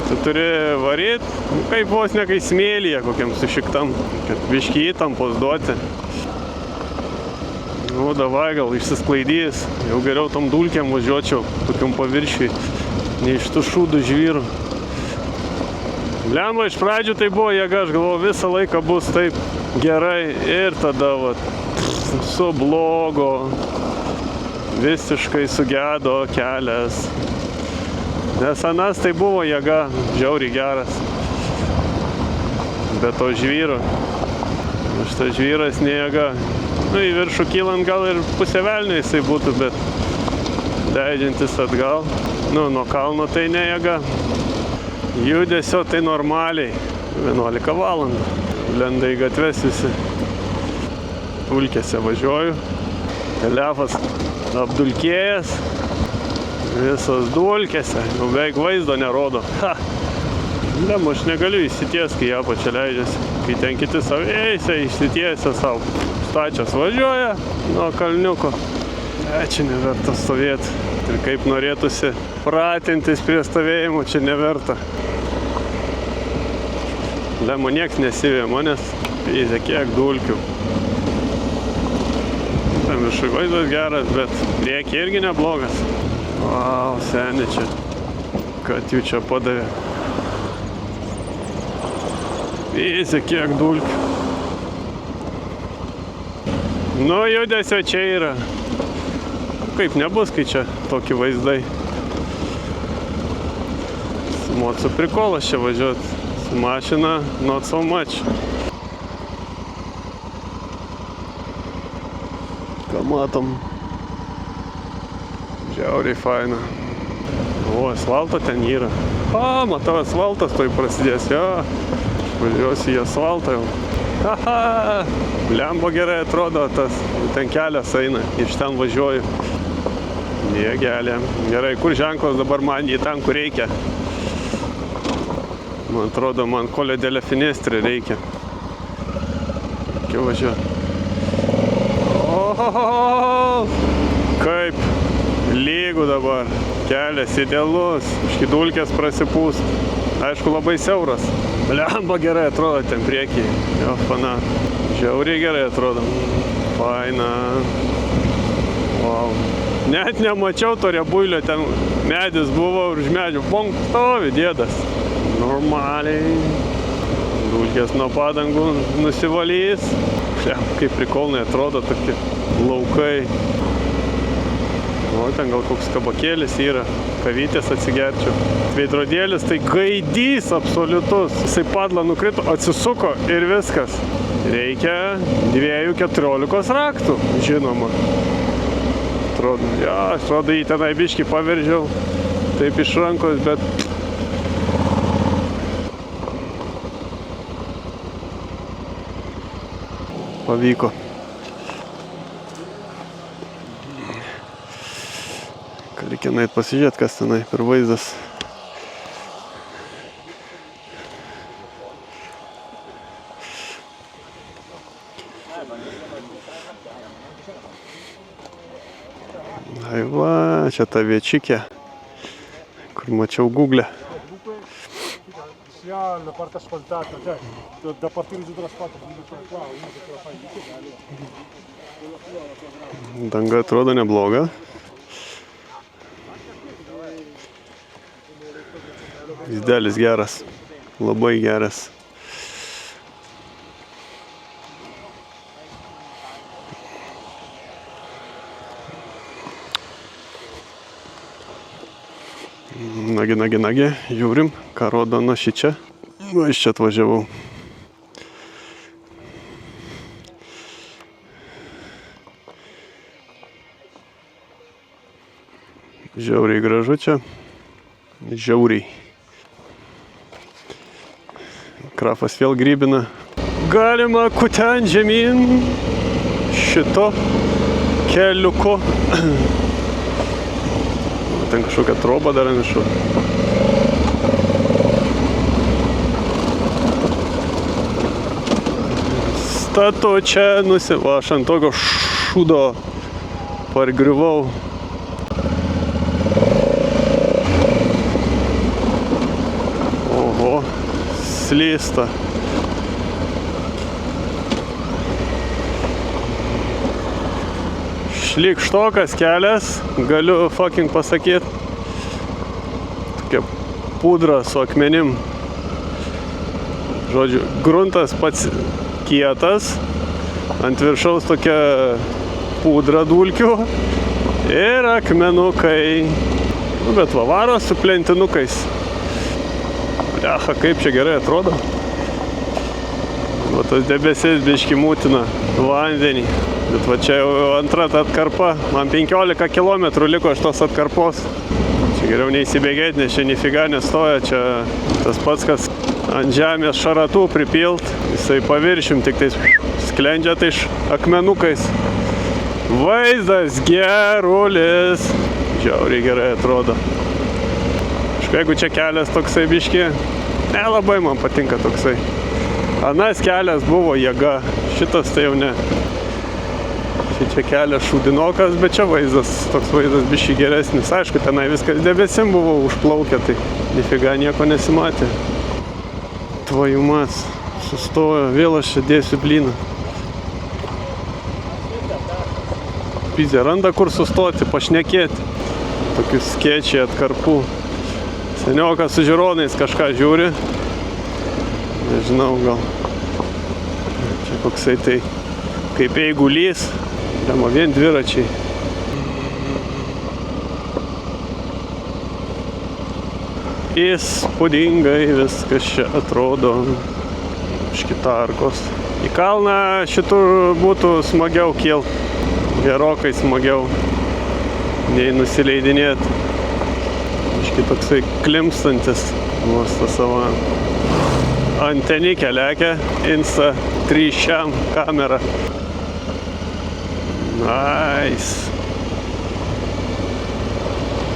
tu turi varyt, kaip vos ne kai smėlyje kokiam sušiktam, kad biškį įtampos duoti. Nu, davai gal išsisklaidys, jau geriau tom dulkiam važiuočiau, tokiam paviršiui, ne iš tų šūdų žvyrų. Lemba, iš pradžių tai buvo jėga, aš galvoju, visą laiką bus taip gerai ir tada vat, sublogo, visiškai sugedo kelias. Nes anas tai buvo jėga, žiauriai geras. Be to žvyro. Šitas žvyras ne jėga. Nu, į viršų kylant gal ir pusė velnio jisai būtų, bet leidžiantis atgal. Nu, nuo kalno tai ne jėga. Judesio tai normaliai. 11 valandų. Lenda į gatves visi. Dulkėse važiuoju. Telefas apdulkėjęs. Visos dulkėse. Jau beveik vaizdo nerodo. Ha! Lem, aš negaliu įsities, kai ją pačia leidžiasi. Kai ten kiti savėsia, išsitiesia savo. Stačias važiuoja nuo kalniuko. Čia neverta stovėti. Ir kaip norėtųsi pratintis prie stovėjimo, čia neverta. Lemo nieks nesivė manęs, pėzė kiek dulkių. Ten viršui vaizdas geras, bet priekį irgi neblogas. Vau, seni čia, kad jų čia padavė. Pėzė kiek dulkių. Nu, judesio čia yra. Kaip nebus, kai čia tokie vaizdai. Su mocu prikolas čia važiuoti. Su mašina not so much. Ką matom? Žiauriai faina. O, asfalto ten yra. O, matau, asfaltas toj prasidės. Jo, važiuosiu į asfaltą jau. Haha, lembo gerai atrodo tas. Ten kelias eina, iš ten važiuoju. Jėgelė. Gerai, kur ženklas dabar man į ten, kur reikia? Man atrodo, man kolė dėlė finestrį reikia. Reikia važiuoti. Ohohoho! Kaip lygu dabar. Kelias idealus. Iški dulkės prasipūst. Aišku, labai siauras. Lemba gerai atrodo ten priekyje. Jo, fana. Žiauriai gerai atrodo. Faina. Wow. Net nemačiau to rebuilio, ten medis buvo už medžių. Bonk, stovi dėdas. Normaliai. Dulkės nuo padangų nusivalys. Kaip prikolnai atrodo tokie laukai. O, ten gal koks kabakėlis yra. Kavytės atsigerčiau. Veidrodėlis tai gaidys absoliutus. Jisai padlą nukrito, atsisuko ir viskas. Reikia 2-14 raktų, žinoma. Atrodo, jį tenai biškį paveržiau. Taip iš rankos, bet... Pavyko. Reikia nueit pasižiūrėti, kas tenai per vaizdas. Ai va, čia ta viečikė, kur mačiau Google. Sia la parte asfaltata, cioè da partire giù dall'asfalto, quindi qua, uno che te la fai lì, che Danga atrodo nebloga. Vaizdelis geras, labai geras. Nagi, žiūrim, ką rodo nuo šičia. Va, iš čia atvažiavau. Žiauriai gražu čia. Žiauriai. Krafas vėl grybina. Galima kuten žemyn šito keliuko. Ten kažkokia troba dar ant viršų. Statu čia va, aš ant tokio šūdo pargriuvau. Oho, slysta. Šlikštokas kelias, galiu fucking pasakyti. Tokia pudra su akmenim. Žodžiu, gruntas pats kietas, ant viršaus tokia pudra dulkių ir akmenukai. Nu, bet va, varo su plentinukais. Blecha, kaip čia gerai atrodo. Va, tas debesis biški mūtina vandenį. Bet va čia jau antra ta atkarpa. Man 15 km liko iš tos atkarpos. Čia geriau neįsibėgėti, nes čia nifiga nestoja. Čia tas pats, kas ant žemės šaratų pripilt. Jisai paviršim tik tais sklendžia tais akmenukais. Vaizdas gerulis. Žiauriai gerai atrodo. Jeigu čia kelias toksai biški, nelabai man patinka toksai. Anas kelias buvo jėga, šitas tai jau ne. Čia kelias šūdinokas, bet čia vaizdas, toks vaizdas biški geresnis. Aišku, tenai viskas debesim buvo užplaukę, tai nifiga nieko nesimatė. Tvajumas, sustojo, vėl aš čia dėsiu blyną. Pizė, randa kur sustoti, pašnekėti. Tokius skečiai atkarpų. Seniokas su žiūronais kažką žiūri. Nežinau, gal. Čia koksai tai kaip eigulys. Dama vien dviračiai. Įspūdingai viskas čia atrodo. Škitarkos. Į kalną šitų būtų smagiau kilt. Gerokai smagiau. Nei nusileidinėti. Toksai klimstantis vos tą savo antenikę lekia Insta3 kamerą. Nice.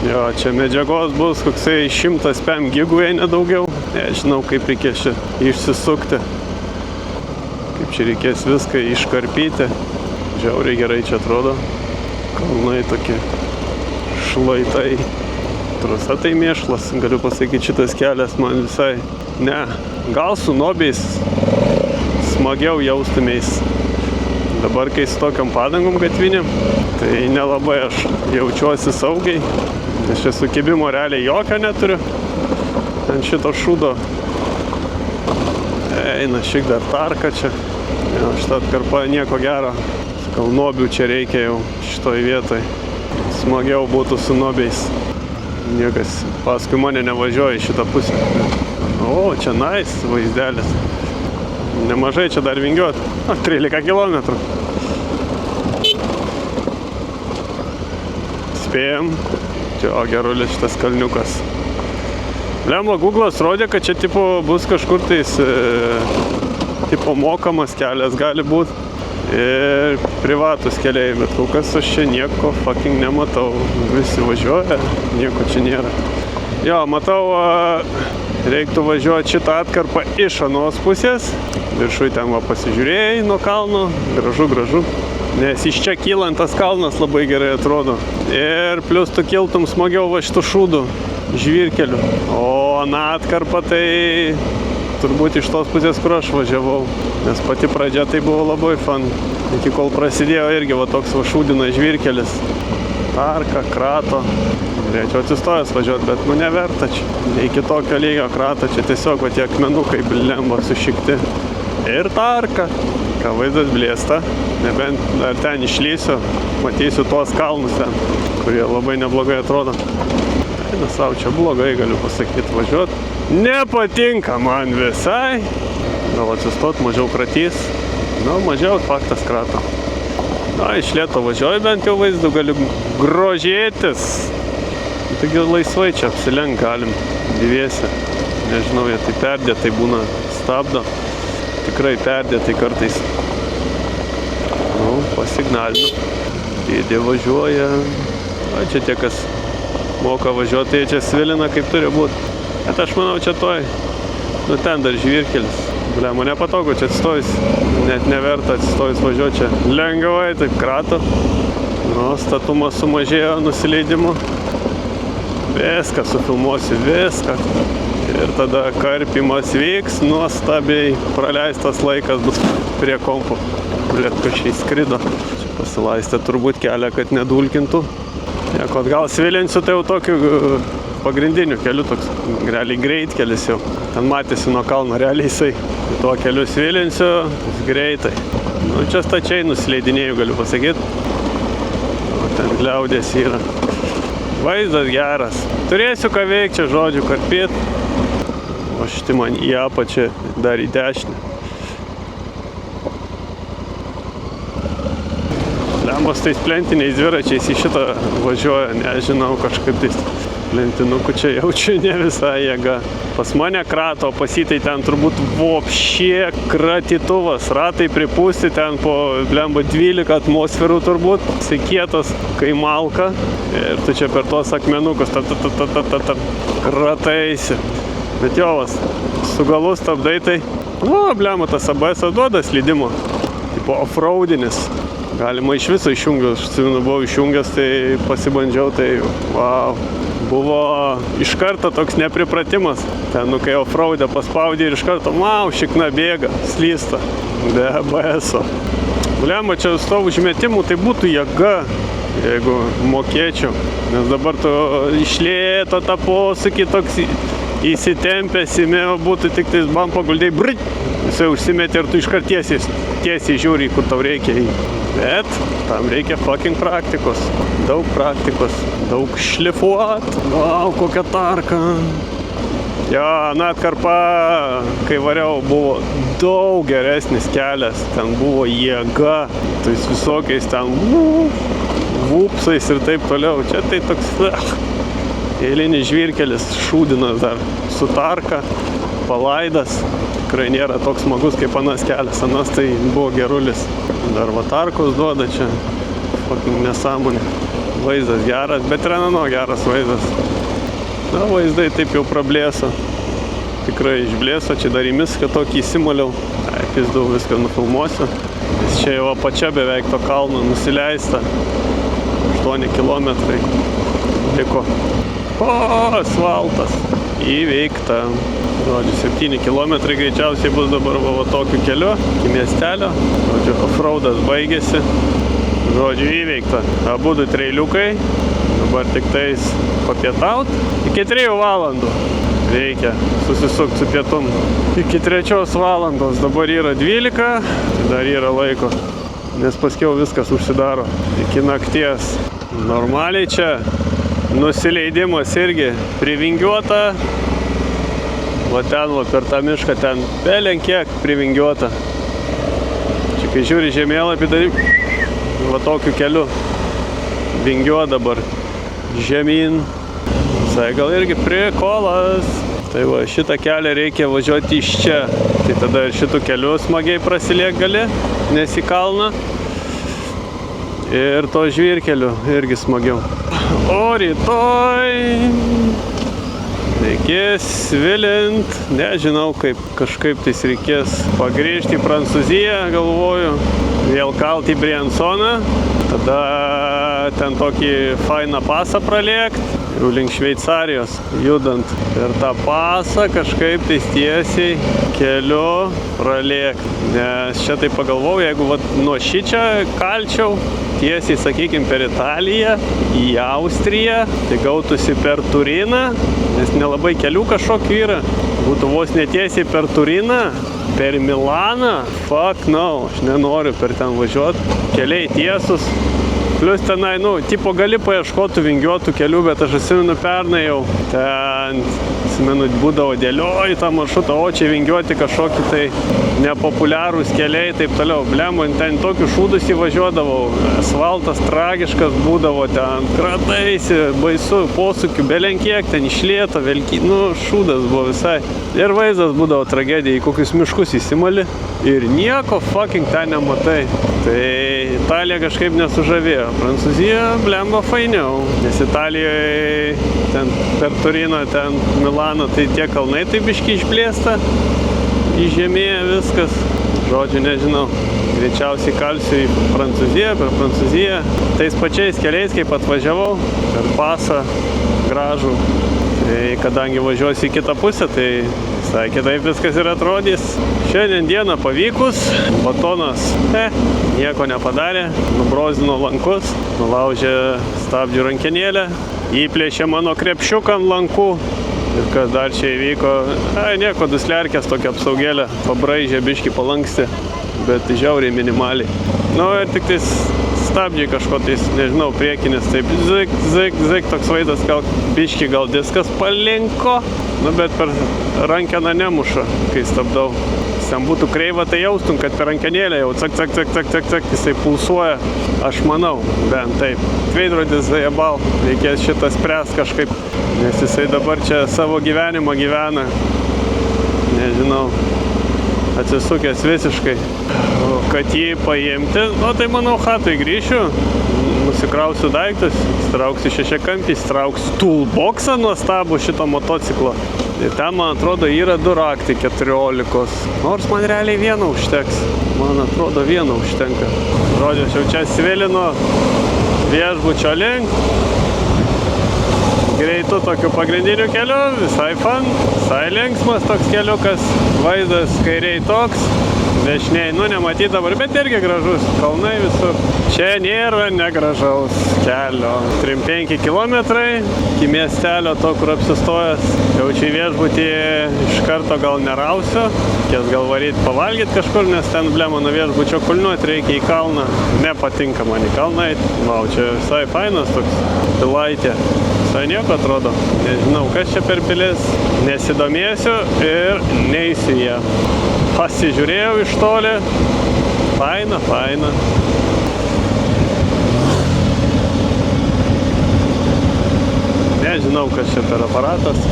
Jo, čia medžiagos bus koksai 105 gigų, jei nedaugiau. Nežinau, kaip reikės čia išsisukti. Kaip čia reikės viską iškarpyti. Žiauriai gerai čia atrodo. Kalnai tokie šlaitai. Trusa tai mėšlas, galiu pasakyti, šitas kelias man visai, ne, gal su nobiais smagiau jaustumės. Dabar, kai su tokiam padangom gatviniam, tai nelabai aš jaučiuosi saugiai, nes čia sukibimo realiai jokio neturiu ant šito šūdo. Eina šik dar tarka čia, jo, šitą atkarpą nieko gero, sakau, nobių čia reikia jau šitoj vietoj, smagiau būtų su nobiais. Niekas paskui mane nevažiuoja į šitą pusę. O, čia nice vaizdelis. Nemažai čia dar vingiuot. 13 km. Spėjom. Čia, o gerulis šitas kalniukas. Lemba, Google'as rodė, kad čia tipo bus kažkur tais tipo mokamas kelias gali būt. Ir privatus keliai, bet kol kas aš čia nieko fucking nematau. Visi važiuoja, nieko čia nėra. Jo, matau, reiktų važiuoti šitą atkarpą iš anos pusės. Viršui ten va pasižiūrėjai nuo kalno, gražu, gražu. Nes iš čia kylant tas kalnas labai gerai atrodo. Ir plus tu kiltum smagiau va šitų šūdų, žvyrkelių. O atkarpa tai turbūt iš tos pusės, kur aš važiavau. Nes pati pradžia tai buvo labai fan. Iki kol prasidėjo irgi va toks va šūdina žvyrkelis. Tarka, krato. Norėčiau atsistojęs važiuoti, bet neverta čia. Iki tokio lygio krato, čia tiesiog va tie akmenukai blemba sušikti. Ir tarka. Ką vaizdas blėsta, nebent dar ten išlysiu, matysiu tuos kalnus ten, kurie labai neblogai atrodo. Na savo, čia blogai galiu pasakyti važiuoti. Nepatinka man visai. Gal atsistot, mažiau kratys. Mažiau faktas krato. Iš lėto važiuoju, bent jau vaizdu galiu grožėtis. Taigi laisvai čia apsilenk galim dviese. Nežinau, jie tai perdėtai būna stabdo. Tikrai perdėtai kartais. Pasignalinu. Dėdė važiuoja. Čia tie, kas moka važiuoti, tai čia svilina kaip turi būti. Bet aš manau, čia toj. Ten dar žvyrkelis. Man nepatogu čia atstojus. Net neverta atstojus važiuoti čia. Lengvai taip krato. Statumas sumažėjo nusileidimu. Viską sufilmuosiu, viską. Ir tada karpimas vyks, nuostabiai praleistas laikas bus prie kompo. Lietkašiai skrido. Čia pasilaistė turbūt kelią, kad nedulkintų. Jeigu atgal svilinsiu, tai jau tokiu pagrindiniu keliu, toks realiai greitkelis jau. Ten matėsi nuo kalno, realiai jisai. Tuo keliu svilinsiu, greitai. Čia stačiai nusileidinėjau, galiu pasakyti. Ten gliaudės yra. Vaizdas geras. Turėsiu ką veikti čia, žodžiu, karpėt. O šiti man į apačią, dar į dešinę. Lembos tais plentiniais dviračiais į šitą važiuoja, nežinau, kažkaip tais plentinukų čia jaučiu ne visai jėga. Pas mane krato, pas jį tai ten turbūt vopšė kratytuvas. Ratai pripūsti ten po blemba 12 atmosferų turbūt. Sikietas kai malka. Ir tu čia per tos akmenukus krataisi. Bet jovas, su galu stabdai tai, blemba, tas ABS duoda slydimo. Tipo offroadinis. Galima iš viso išjungiau, aš buvau išjungęs, tai pasibandžiau, tai wow. Buvo iš karto toks nepripratimas. Ten, kai offroadę paspaudė ir iš karto, šikna bėga, slysta. Be ABS-o. Blemba, čia su to užmetimu tai būtų jėga, jeigu mokėčiau. Nes dabar tu iš lėto tą posūkį toks įsitempęs, būtų tik tais bam paguldai, jisai užsimetė ir tu iškart tiesiai žiūri, kur tau reikia. Bet tam reikia fucking praktikos. Daug praktikos, daug šlifuot. Kokia tarka. Atkarpa, kai variau, buvo daug geresnis kelias. Ten buvo jėga, tais visokiais ten vupsais ir taip toliau. Čia tai toks eilinis žvyrkelis, šūdinas dar su tarka, palaidas. Tikrai nėra toks smagus kaip anas kelias. Anas tai buvo gerulis. Dar va tarkos duoda čia. Nesąmonė. Vaizdas geras, bet Renano geras vaizdas. Vaizdai taip jau prablėso. Tikrai išblėso. Čia dar į miską tokį įsimaliau. Pizdu, viską nufilmuosiu. Nes čia jau apačia beveik to kalno nusileista. 8 kilometrai liko. Asfaltas. Įveikta. Žodžiu, 7 kilometrai greičiausiai bus dabar va tokiu keliu iki miestelio. Žodžiu, offroadas baigėsi. Žodžiu, įveikta. Abudu treiliukai. Dabar tik tais papietaut. Iki 3 valandų reikia susisukti su pietum. Iki 3 valandos. Dabar yra 12. Dar yra laiko. Nes paskiau viskas užsidaro. Iki nakties. Normaliai čia nusileidimas irgi privingiuota. Va ten, per tą mišką, ten belenkiek privingiuota. Čia kai žiūri žemėlapį, tai va tokiu keliu vingiuoja dabar žemyn. Visai gal irgi prikolas. Tai va, šitą kelią reikia važiuoti iš čia. Tai tada ir šitų kelių smagiai prasiliek gali, nes į kalną. Ir to žvyrkeliu irgi smagiau. O rytoj reikės svilint, nežinau kaip, kažkaip tais reikės pagrįžti į Prancūziją, galvoju. vėl kalt į Briansoną, tada ten tokį fainą pasą pralėkt, jau link Šveicarijos judant per tą pasą kažkaip tais tiesiai keliu pralėkt. Nes čia tai pagalvojau, jeigu vat nuo šičia kalčiau tiesiai, sakykime, per Italiją į Austriją, tai gautųsi per Turiną, nes nelabai kelių kažkokių yra. Būtų vos netiesiai per Turiną, per Milaną, fuck no, aš nenoriu per ten važiuoti, keliai tiesus. Plius tenai, tipo gali paieškotų vingiuotų kelių, bet aš atsimenu pernai jau ten, būdavo dėlioju tą maršrutą, o čia vingiuoti kažkokį tai nepopuliarūs keliai, taip toliau. Blemo, ten tokius šūdus įvažiuodavau, asfaltas tragiškas būdavo, ten krataisi, baisu, posūkių, belenkiek, ten išlieto, šūdas buvo visai. Ir vaizdas būdavo tragedija, į kokius miškus įsimali ir nieko fucking ten nematai. Tai Italija kažkaip nesužavėjo. Prancūzija, blemba, fainiau. Nes Italijoje ten per Turiną, ten Milaną, tai tie kalnai taip biški išplėsta. Įžemėja viskas. Žodžiu, nežinau. Greičiausiai kalsiu į Prancūziją, per Prancūziją. Tais pačiais keliais, kaip atvažiavau, per pasą gražų. Tai kadangi važiuosiu į kitą pusę, tai visai kitaip viskas ir atrodys. Šiandien dieną pavykus, batonas nieko nepadarė, nubrozdino lankus, nulaužė stabdžių rankenėlę, įplėšė mano krepšiuką ant lankų. Ir kas dar čia įvyko, nieko, duslerkės tokia apsaugėlė, pabraižė biškį palankstį, bet žiauriai minimaliai. Ir tik tais stabdžiai kažko tais, nežinau, priekinis, taip zik, toks vaizdas, gal biškį, gal diskas palinko, bet per rankeną nemuša, kai stabdau. Ten būtų kreiva, tai jaustum, kad per rankenėlę jau cak, jisai pulsuoja. Aš manau, bent taip. Veidrodis zajebal, reikės šitą spręst kažkaip, nes jisai dabar čia savo gyvenimą gyvena. Nežinau, atsisukęs visiškai. O kad jį paimti, tai manau, chatui grįšiu, nusikrausiu daiktus, strauksiu šešiakampį, strauksiu toolboxą nuostabų šito motociklo. Ir ten, man atrodo, yra 2 raktai 14. Nors man realiai vieno užteks. Man atrodo, vieno užtenka. Žodžiu, aš jau čia svilinu viešbučio link. Greitų tokiu pagrindiniu keliu, visai fun, visai linksmas toks keliukas. Vaizdas kairiai toks, dešiniai, nematyt dabar, bet irgi gražus, kalnai visur. Čia nėra negražaus kelio. 3-5 kilometrai iki miestelio to, kur apsistojęs. Jau čia viešbutį iš karto gal nerausiu. Reikės gal varyti pavalgyti kažkur, nes ten blemo nuo viešbučio kulniuoti reikia į kalną. Nepatinka man į kalną eiti. Vau, čia visai fainas toks pilaitė. Visai nieko atrodo. Nežinau, kas čia per pilis. Nesidomėsiu ir neisiu ją. Pasižiūrėjau iš toli. Faina. Nežinau, kas čia per aparatas.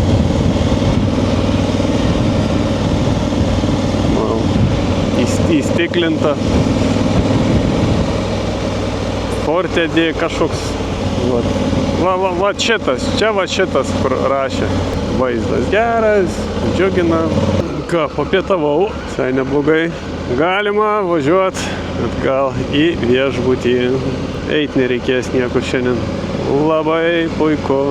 Įstiklinta. Fortedį kažkoks. Va šitas, šitas, kur rašė. Vaizdas geras, džiugina. Ką, papietavau, visai neblogai. Galima važiuoti atgal į viešbutį. Eit nereikės niekur šiandien. Labai puiku.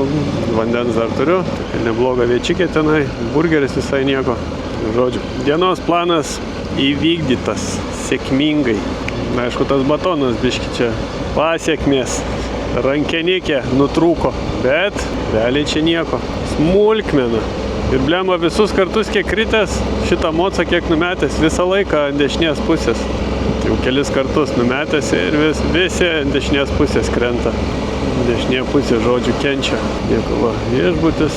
Vandens dar turiu. Nebloga viečikė tenai. Burgeris visai nieko. Žodžiu, dienos planas įvykdytas sėkmingai. Aišku, tas batonas biški čia pasiekmės. Rankenikė nutrūko. Bet realiai čia nieko. Smulkmena. Ir blemba visus kartus kiek kritęs, šitą mocą kiek numetęs, visą laiką ant dešinės pusės. Jau kelis kartus numetęs ir visi ant dešinės pusės krenta. Dešinė pusė, žodžiu, kenčia. Nieko, va, viešbutis.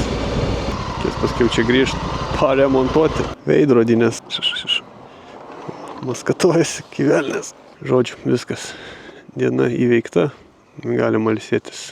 Kies paskiau čia grįžt, paremontuoti. Veidrodinės. Maskatuojasi, kivelnės. Žodžiu, viskas. Diena įveikta. Galima ilsėtis.